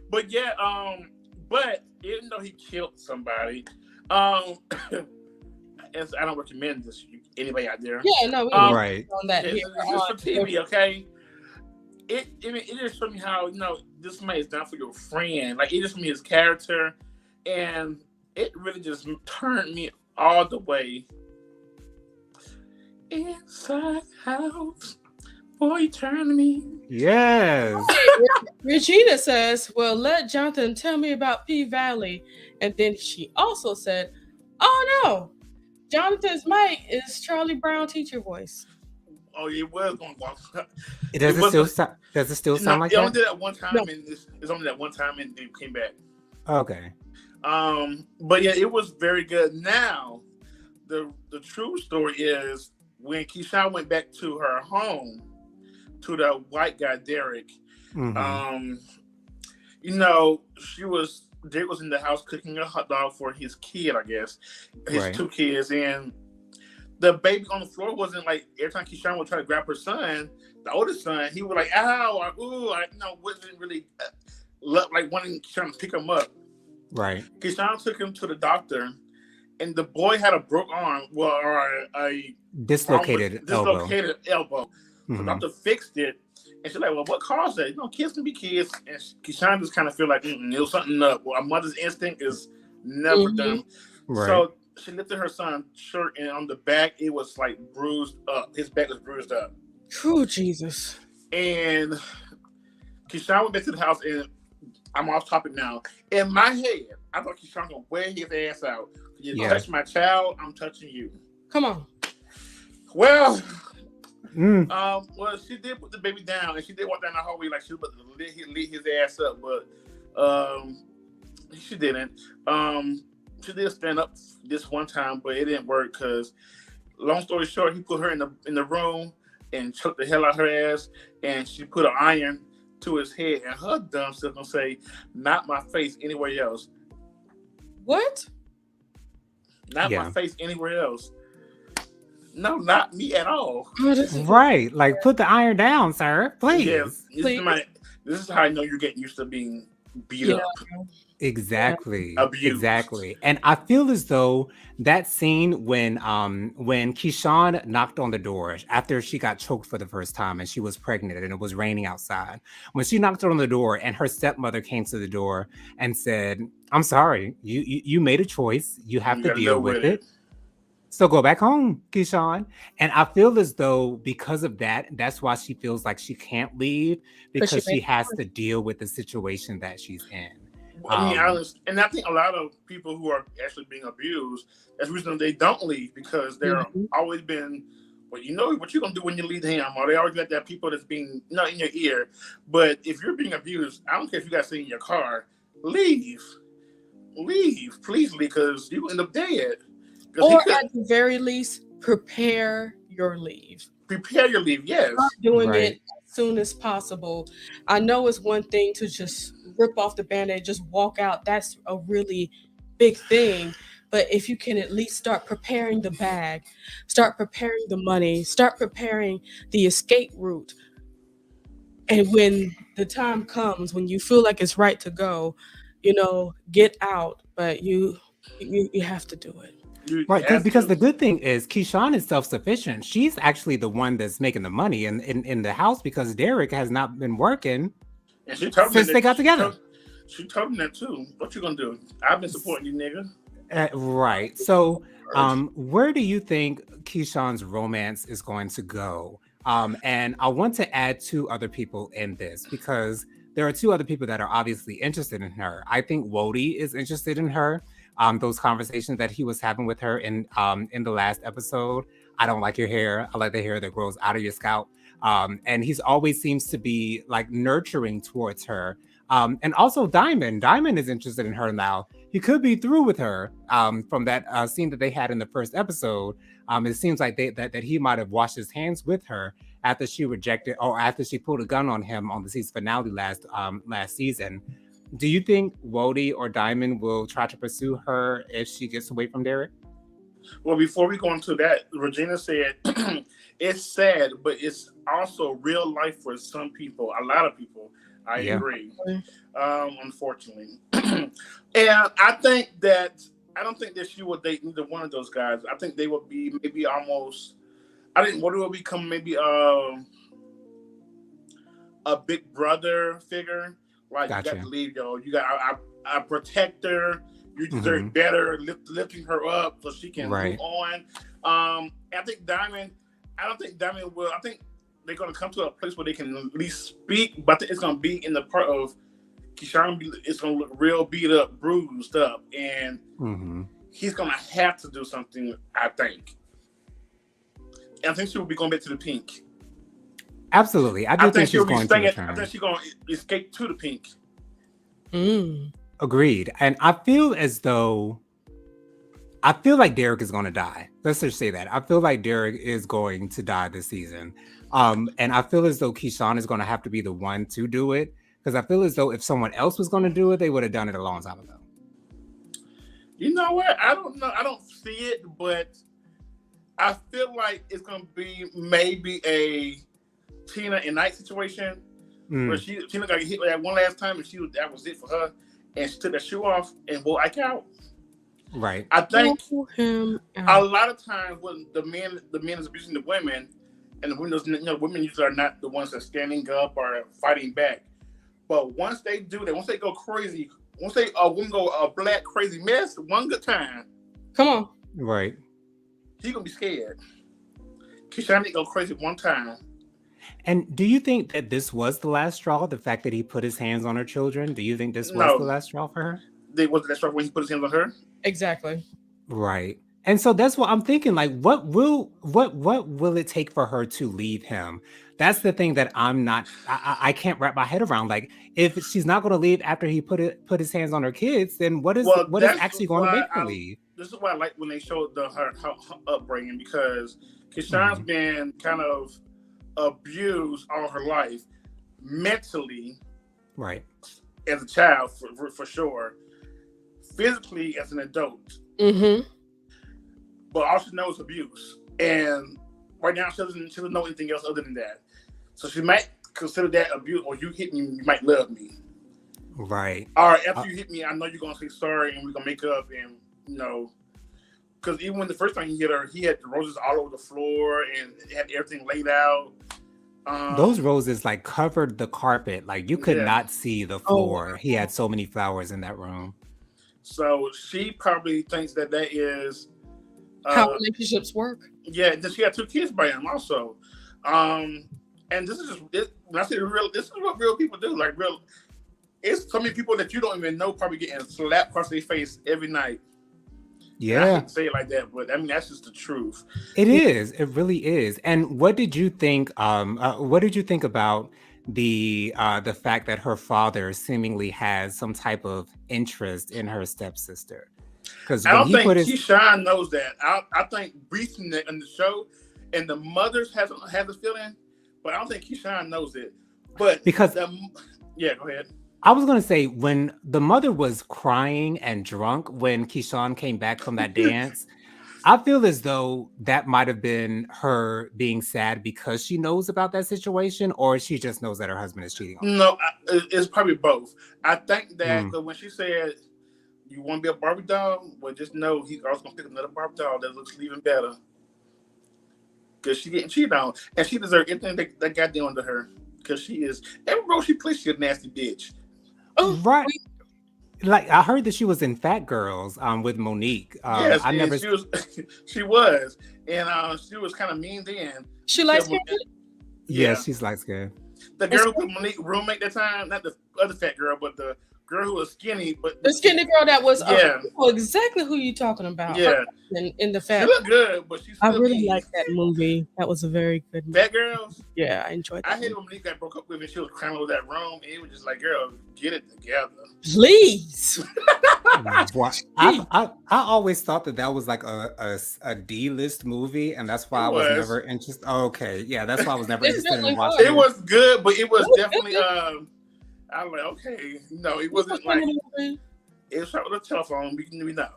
B: But yeah, but even though he killed somebody, as I don't recommend this to anybody out there.
C: Yeah, no, we don't
A: right
C: on that
B: it's
C: here.
B: just for TV, okay? It just showed me how this man is down for your friend. Like it just showed me his character, and it really just turned me all the way inside house. Boy, turn me.
A: yes.
C: Regina says, well, let Jonathan tell me about P Valley. And then she also said, oh no, Jonathan's mic is Charlie Brown teacher voice.
B: Oh, it was going to walk.
A: Does it still sound like
B: that? It
A: that?
B: only did that one time, and it's only that one time, and it came back.
A: Okay.
B: But yeah, it was very good. Now, the true story is when Keyshawn went back to her home, to the white guy Derek.
A: Mm-hmm.
B: Derek was in the house cooking a hot dog for his kid, I guess, his two kids, and the baby on the floor wasn't like every time Keyshawn would try to grab her son, the oldest son, he would like ow or ooh, wasn't really like wanting Keyshawn to pick him up.
A: Right.
B: Keyshawn took him to the doctor, and the boy had a broke arm, or a
A: dislocated elbow.
B: Mm-hmm. The doctor fixed it, and she's like, "Well, what caused that? Kids can be kids." And Keyshawn just kind of feel like it was something up. Well, a mother's instinct is never done.
A: Right.
B: So she lifted her son's shirt, and on the back, it was like bruised up. His back was bruised up.
C: Oh, Jesus.
B: And Keyshawn went back to the house, and I'm off topic now. In my head, I thought Keyshawn gonna wear his ass out. You touch my child, I'm touching you.
C: Come on.
B: Well, she did put the baby down, and she did walk down the hallway like she was about to lit his ass up, but she didn't. She did stand up this one time, but it didn't work because, long story short, he put her in the room and choked the hell out her ass, and she put an iron to his head, and her dumb self gonna say, "Not my face anywhere else."
C: What?
B: Not my face anywhere else. No, not me at all.
A: Right. Like, put the iron down, sir. Please.
B: Yes. This is how I know you're getting used to being beat up.
A: Exactly.
B: Abused.
A: Exactly. And I feel as though that scene when Keyshawn knocked on the door after she got choked for the first time and she was pregnant and it was raining outside, when she knocked on the door and her stepmother came to the door and said, "I'm sorry, you made a choice. You have to deal with it. So go back home, Keyshawn." And I feel as though because of that, that's why she feels like she can't leave, because she has to deal with the situation that she's in.
B: I mean, and I think a lot of people who are actually being abused, that's the reason they don't leave, because they're always been, well, you know what you're going to do when you leave him, or they always got that people that's being not in your ear. But if you're being abused, I don't care if you got to stay in your car, leave, please leave, because you end up dead.
C: Or at the very least, prepare your leave.
B: Prepare your leave, yes.
C: Start doing it as soon as possible. I know it's one thing to just rip off the Band-Aid, just walk out. That's a really big thing. But if you can at least start preparing the bag, start preparing the money, start preparing the escape route. And when the time comes, when you feel like it's right to go, get out. But you have to do it.
A: Right, because the good thing is Keyshawn is self-sufficient. She's actually the one that's making the money in the house, because Derek has not been working since they got together.
B: She told him that too. What you gonna do? I've been supporting you, nigga.
A: Right. So, where do you think Keyshawn's romance is going to go? And I want to add two other people in this because there are two other people that are obviously interested in her. I think Wody is interested in her. Those conversations that he was having with her in the last episode. I don't like your hair. I like the hair that grows out of your scalp. And he's always seems to be like nurturing towards her. And also Diamond. Diamond is interested in her now. He could be through with her from that scene that they had in the first episode. It seems like that he might have washed his hands with her after she rejected or after she pulled a gun on him on the season finale last season. Do you think Wody or Diamond will try to pursue her if she gets away from Derek?
B: Well, before we go into that, Regina said it's sad, but it's also real life for some people, a lot of people. I agree. Unfortunately. And I think that I don't think that she would date either one of those guys. I think they would be maybe almost I think Wody will become maybe a big brother figure. Like you got to leave, yo. You got I protect her. You deserve better, lifting her up so she can move on. I think Diamond. I don't think Diamond will. I think they're going to come to a place where they can at least speak, but I think it's going to be in the part of Keyshawn. It's going to look real beat up, bruised up, and he's going to have to do something. I think. And I think she will be going back to the pink.
A: Absolutely, I think she's going to return.
B: I think she's going to escape to the pink.
A: Agreed. And I feel like Derek is going to die. Let's just say that. I feel like Derek is going to die this season. And I feel as though Keyshawn is going to have to be the one to do it. Because I feel as though if someone else was going to do it, they would have done it a long time ago.
B: You know what? I don't know. I don't see it, but I feel like it's going to be maybe a Tina and Knight situation where Tina got hit that one last time and that was it for her. And she took that shoe off and will Ike out.
A: Right.
B: I think a lot of times when the men is abusing the women, and the women usually are not the ones that are standing up or fighting back. But once they do that, once they go crazy, once they women go a black crazy mess, one good time.
C: Come on.
A: Right.
B: He gonna be scared. Keyshawn didn't go crazy one time.
A: And do you think that this was the last straw? The fact that he put his hands on her children? Do you think this was the last straw for her?
B: Was the last straw when he put his hands on her?
C: Exactly.
A: Right. And so that's what I'm thinking. Like, what will it take for her to leave him? That's the thing that I can't wrap my head around. Like, if she's not going to leave after he put his hands on her kids, then what is actually going to make her leave?
B: This is why I like when they showed her upbringing, because Keyshawn's been kind of abused all her life, mentally,
A: right,
B: as a child for sure, physically as an adult. But all she knows is abuse, and right now she doesn't know anything else other than that. So she might consider that abuse. Or you hit me, you might love me.
A: Right.
B: All right, after you hit me, I know you're gonna say sorry, and we're gonna make up, and because even when the first time he hit her, he had the roses all over the floor and had everything laid out.
A: Those roses like covered the carpet, like you could not see the floor. He had so many flowers in that room.
B: So she probably thinks that is
C: how relationships work.
B: Yeah, then she had 2 kids by him also. And this is when I say real, this is what real people do. Like it's so many people that you don't even know probably getting slapped across their face every night.
A: Yeah,
B: I hate to say it like that, but I mean that's just the truth.
A: It is. It really is. And what did you think? What did you think about the fact that her father seemingly has some type of interest in her stepsister?
B: Because I don't think Keyshawn knows that. I think Brees in the show and the mothers has a feeling, but I don't think Keyshawn knows it. But
A: because
B: go ahead.
A: I was going to say, when the mother was crying and drunk when Keyshawn came back from that dance, I feel as though that might have been her being sad because she knows about that situation, or she just knows that her husband is cheating on her.
B: No, it's probably both. I think that when she said, you want to be a Barbie doll? Well, just know he's also going to pick another Barbie doll that looks even better. Because she's getting cheated on. And she deserves everything that got done to her. Because she is, every role she plays, she's a nasty bitch.
A: Oh, right. Like I heard that she was in Fat Girls with Monique.
B: Yes,
A: I
B: and
A: never.
B: she was, she was, and she was kind of mean then.
C: She
B: Till
C: likes it.
A: Yeah,
B: yeah,
A: she's light skinned.
B: the girl who was Monique roommate that time, not the other fat girl, but the girl who was skinny, but
C: The skinny girl that was.
B: yeah,
C: I know exactly who you talking about. Her
B: yeah,
C: in the
B: she
C: fat.
B: looked good, but she's
C: I
B: still
C: really
B: mean.
C: liked that movie. That was a very good movie.
B: Fat girls.
C: Yeah, I enjoyed
B: I
C: that.
B: hated when Monique got broke up with and she was crying over that room. And it was just like, girl, get it together.
C: Please.
A: I always thought that was like a D-list movie, and that's why
B: It
A: I was
B: was.
A: never interested. Okay, yeah, that's why I was never
C: It
A: interested
C: really
A: in
C: was.
A: watching
B: It was good, but it was
C: It was
B: definitely
C: good.
B: I was like, okay, no, it wasn't like
C: Movie.
B: it was shot with a telephone. We know.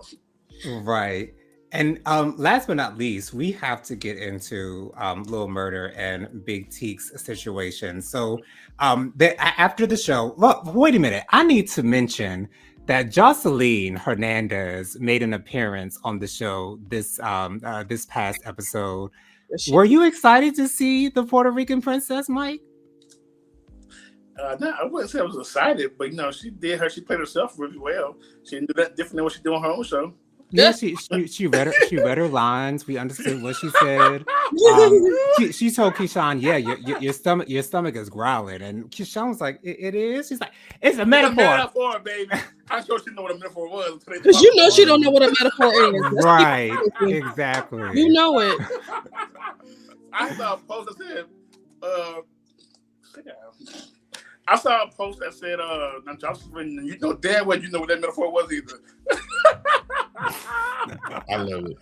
A: Right. And last but not least, we have to get into Lil Murder and Big Teek's situation. So after the show, well, wait a minute. I need to mention that Jocelyn Hernandez made an appearance on the show this past episode. Were you excited to see the Puerto Rican princess, Mike?
B: No, I wouldn't say I was excited, but she played herself really well. She didn't do that different than what she did on her own show.
A: Yeah, she read her lines. We understood what she said. She told Keyshawn, "Yeah, your stomach is growling," and Keyshawn was like, "It is." She's like, "It's a metaphor."
B: It's a metaphor, baby. I'm sure she know what a metaphor was.
C: Because you know she don't know what a metaphor is.
A: Right, exactly.
C: You know it.
B: I saw a post that said, sit down. I saw a post that said, now Jocelyn, you know damn well you know what that metaphor was either.
D: I love it.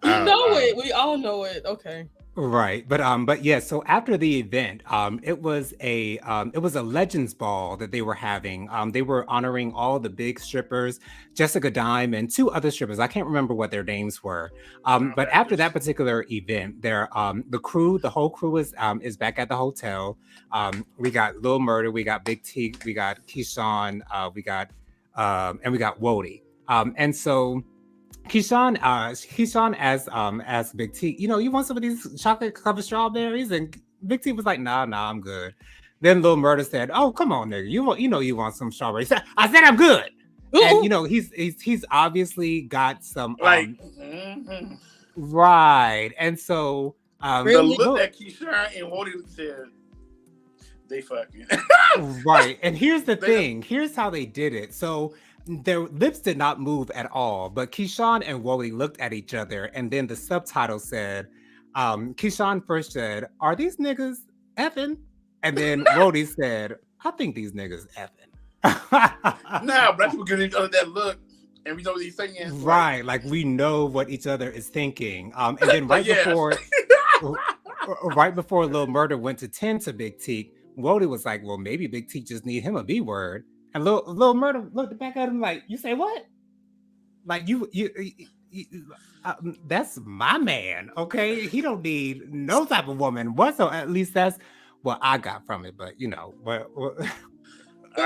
C: You know it. We all know it. Okay.
A: Right, but yeah. So after the event, it was a Legends Ball that they were having. They were honoring all the big strippers, Jessica Dime and two other strippers. I can't remember what their names were. But after that particular event, the whole crew is back at the hotel. We got Lil Murder, we got Big T, we got Keyshawn, and we got Wody. And so Keyshawn as Big T, you want some of these chocolate covered strawberries? And Big T was like, nah, I'm good. Then Lil Murder said, oh, come on, nigga. You want some strawberries. I said I'm good.
C: Ooh.
A: And he's obviously got some
B: mm-hmm.
A: Right. And so
B: the look that Keyshawn and Wody said, they fucking
A: right. And here's the thing. Here's how they did it. So their lips did not move at all, but Keyshawn and Wody looked at each other, and then the subtitle said, Keyshawn first said, are these niggas effing? And then Wody said, I think these niggas effing.
B: Nah, black people give each other that look, and we know what he's saying.
A: Right, like we know what each other is thinking. And then right before Lil Murder went to 10 to Big T, Wody was like, well, maybe Big T just need him a B word. And Lil Murder looked back at him like, you say what? Like you that's my man, okay? He don't need no type of woman. So at least that's what I got from it. But
B: I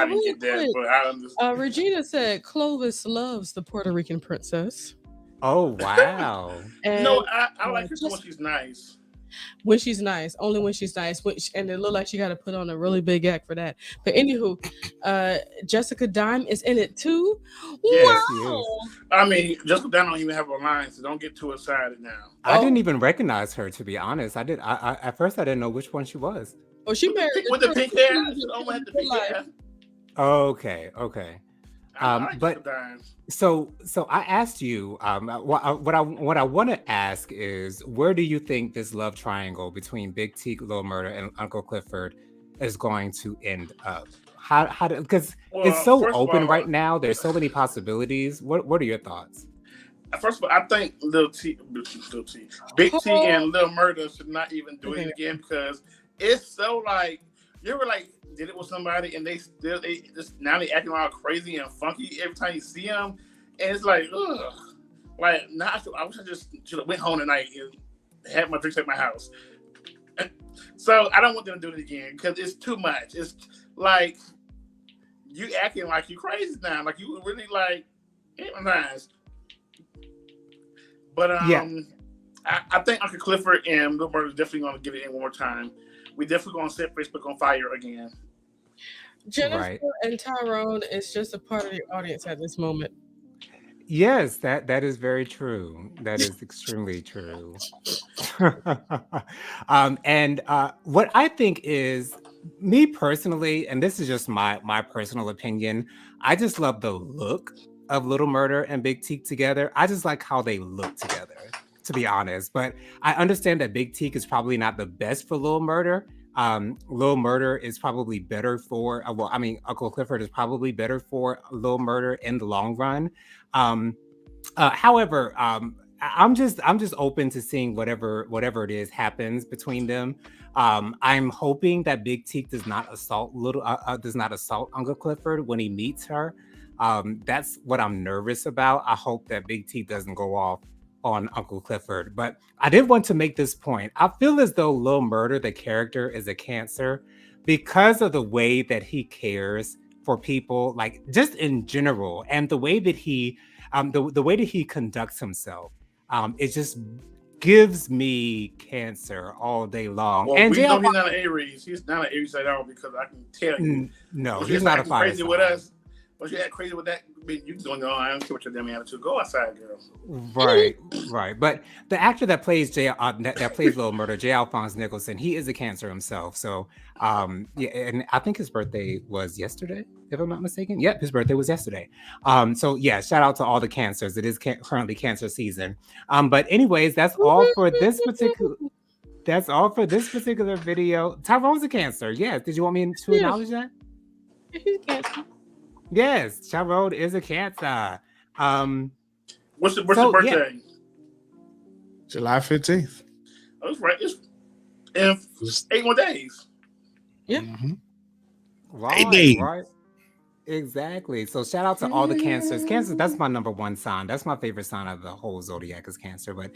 B: didn't get that, but I understand.
C: Regina said Clovis loves the Puerto Rican princess.
A: Oh wow!
B: No, I like her when she's nice.
C: When she's nice, only when she's nice, and it looked like she got to put on a really big act for that. But anywho, Jessica Dime is in it too.
B: Yes,
C: wow!
B: I mean, Jessica Dime don't even have a line, so don't get too excited now.
A: I didn't even recognize her, to be honest. I at first I didn't know which one she was.
C: Oh, she married
B: with the pink hair. She almost had the pink hair.
A: Okay. But so I asked you, what I want to ask is, where do you think this love triangle between Big T, Lil Murder, and Uncle Clifford is going to end up? Because it's so open right now. There's so many possibilities. What are your thoughts?
B: First of all, I think Big T and Lil Murder should not even do it again, because it's so like, you ever like did it with somebody and they just now they acting all crazy and funky every time you see them, and it's like, ugh. Like, now I wish I just should have went home tonight and had my drinks at my house. So I don't want them to do it again, because it's too much. It's like you acting like you crazy now, like you really like hypnotized. But I think Uncle Clifford and Lil Murder is definitely going to get it in one more time. We definitely going to set Facebook on fire again.
C: Jennifer
A: Right.
C: and Tyrone is just a part of the audience at this moment.
A: Yes, that is very true. That is extremely true. And what I think is, me personally, and this is just my personal opinion, I just love the look of Little Murder and Big Teak together. I just like how they look together, to be honest. But I understand that Big Teak is probably not the best for Little Murder. Lil Murder is probably better for, well, I mean, Uncle Clifford is probably better for Lil Murder in the long run. Um, however, I'm just open to seeing whatever it is happens between them. I'm hoping that Big Teak does not assault Uncle Clifford when he meets her. That's what I'm nervous about. I hope that Big Teak doesn't go off on Uncle Clifford. But I did want to make this point. I feel as though Lil Murder, the character, is a cancer because of the way that he cares for people, like just in general, and the way that the way that he conducts himself. It just gives me cancer all day long.
B: Well,
A: And
B: we know
A: JL,
B: he's not an Aries. He's not an Aries at all because I can tell you.
A: no,
B: But
A: he's
B: you're
A: not a
B: acting
A: fire
B: crazy with
A: sign.
B: us. But you act crazy with that. I mean, you don't know. I don't care what your damn attitude. Go outside, girl.
A: Right, right. But the actor that plays that plays Little Murder, J. Alphonse Nicholson, he is a cancer himself. So, yeah, and I think his birthday was yesterday, if I'm not mistaken. Yep, his birthday was yesterday. So yeah, shout out to all the cancers. It is currently cancer season. But anyways, that's all for this particular. That's all for this particular video. Tyrone's a cancer. Yes. Did you want me to
C: Yeah,
A: acknowledge that?
C: he's cancer.
A: Yes, Tyrone is a cancer. Um.
B: What's your
A: So yeah.
B: birthday?
D: July 15th.
B: Oh, that's right. It's in 8 more days.
C: Yeah.
D: Mhm.
A: Right,
D: days.
A: right. Exactly. So shout out to all the cancers. Cancer, that's my number one sign. That's my favorite sign of the whole zodiac is Cancer. But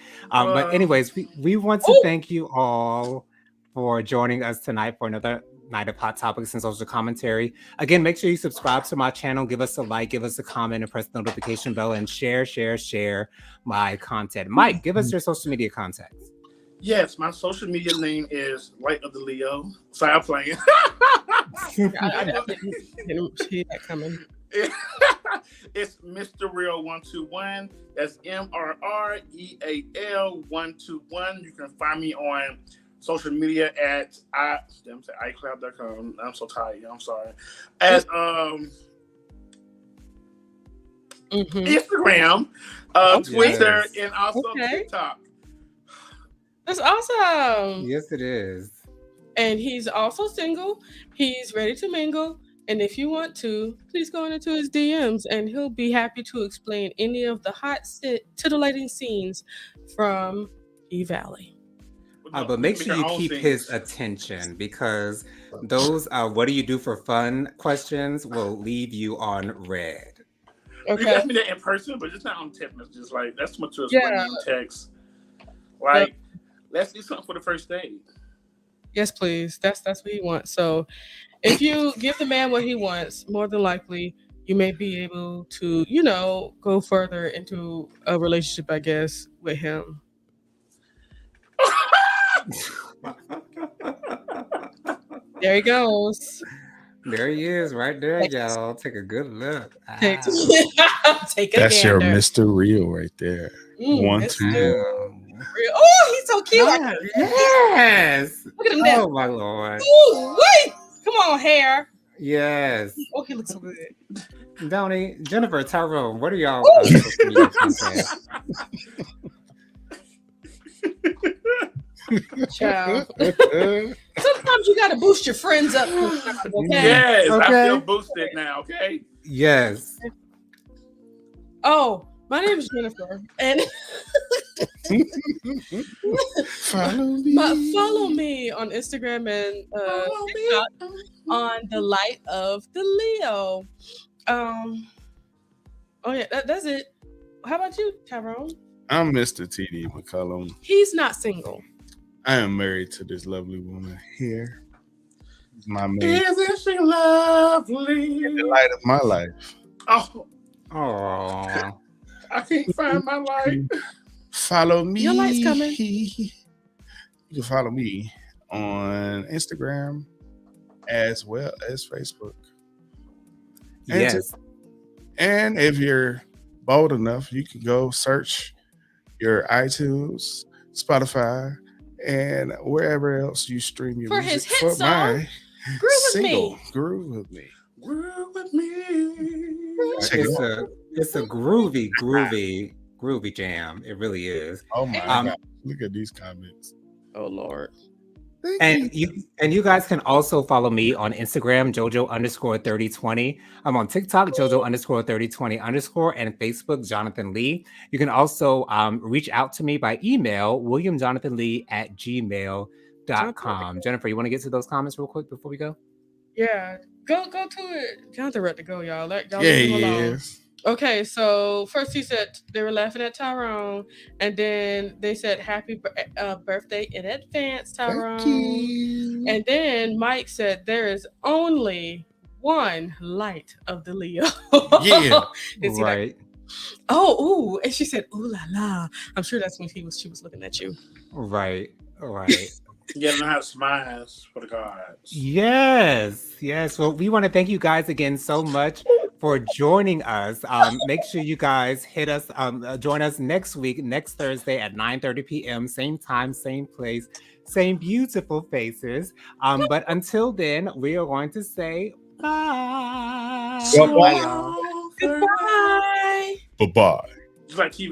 A: anyways, we want to
C: Oh,
A: thank you all for joining us tonight for another night of hot topics and social commentary. Again, make sure you subscribe to my channel, give us a like, give us a comment, and press the notification bell, and share my content. Mike, give us your social media contacts.
B: Yes, my social media name is Light of the Leo. Sorry, I'm playing.
C: I didn't see that coming.
B: It's Mr. Real 121. That's MRREAL121. You can find me on social media at iCloud.com. I'm so tired. I'm sorry. At Instagram, Twitter,
A: Yes.
B: and also
C: Okay.
B: TikTok.
C: That's awesome.
A: Yes, it is.
C: And he's also single. He's ready to mingle. And if you want to, please go into his DMs and he'll be happy to explain any of the hot, titillating scenes from E-Valley.
A: But make sure you keep his attention, because those what do you do for fun questions will leave you on red.
B: You
C: Okay.
B: ask me that in person, but just not on text messages. Like, that's too much to explain on text. Like, let's do something for the first date.
C: Yes, please. That's what he wants. So if you give the man what he wants, more than likely you may be able to, go further into a relationship, I guess, with him. There he goes.
A: There he is, right there, y'all. Take a good look.
C: Take a
D: That's your
C: gander.
D: Mr. Real right there. One,
C: Mr.
D: two.
C: Oh, he's so cute.
A: Yes.
C: Look at him there.
A: Oh my Lord.
C: Ooh, wait. Come on, hair.
A: Yes.
C: Oh, he looks so good.
A: Downey, Jennifer, Tyrone, what are y'all social media contacts?
C: Child. Sometimes you gotta boost your friends up. Okay?
B: Yes,
A: Okay.
B: I feel boosted now. Okay.
A: Yes.
C: Oh, my name is Jennifer, and follow me on Instagram and TikTok on the Light of the Leo. Oh yeah, that's it. How about you, Tyrone?
D: I'm Mr. TD McCullum.
C: He's not single.
D: I am married to this lovely woman here. My maid.
B: Isn't she lovely?
D: The light of my life.
B: Oh,
A: Oh.
B: I can't find my light.
D: Follow me.
C: Your light's coming.
D: You can follow me on Instagram as well as Facebook. And
A: Yes.
D: And if you're bold enough, you can go search your iTunes, Spotify, and wherever else you stream your
C: For
D: music
C: his hit
D: for
C: song,
D: my
C: Groove With
D: single,
C: Me.
D: Groove With Me.
B: Groove with me.
D: Check it out.
A: It's a groovy jam. It really is.
D: Oh my
A: Um,
D: God. Look at these comments.
C: Oh Lord.
D: Thank you.
A: You guys can also follow me on Instagram, JoJo_3020. I'm on TikTok, JoJo_3020_ and Facebook, Jonathan Lee. You can also reach out to me by email, WilliamJonathanLee@gmail.com. Jennifer, you want to get to those comments real quick before we go?
C: Yeah. Go to it. Jonathan ready to go, y'all. Y'all
D: Yeah,
C: leave him
D: he
C: alone.
D: is.
C: Okay, so first he said they were laughing at Tyrone, and then they said happy birthday in advance, Tyrone.
D: Thank you.
C: And then Mike said there is only one light of the Leo.
D: Yeah.
C: Is he
A: Right.
C: oh, ooh, and she said, "Ooh la la." I'm sure that's when she was looking at you.
A: Right.
B: You gotta know how to smiles for the cards.
A: Yes. Well, we want to thank you guys again so much for joining us. Make sure you guys hit us, join us next week, next Thursday at 9:30 p.m. Same time, same place, same beautiful faces. But until then, we are going to say bye.
D: Bye-bye.
A: Bye, y'all.
C: Goodbye.
D: Bye-bye.
B: Just like TV.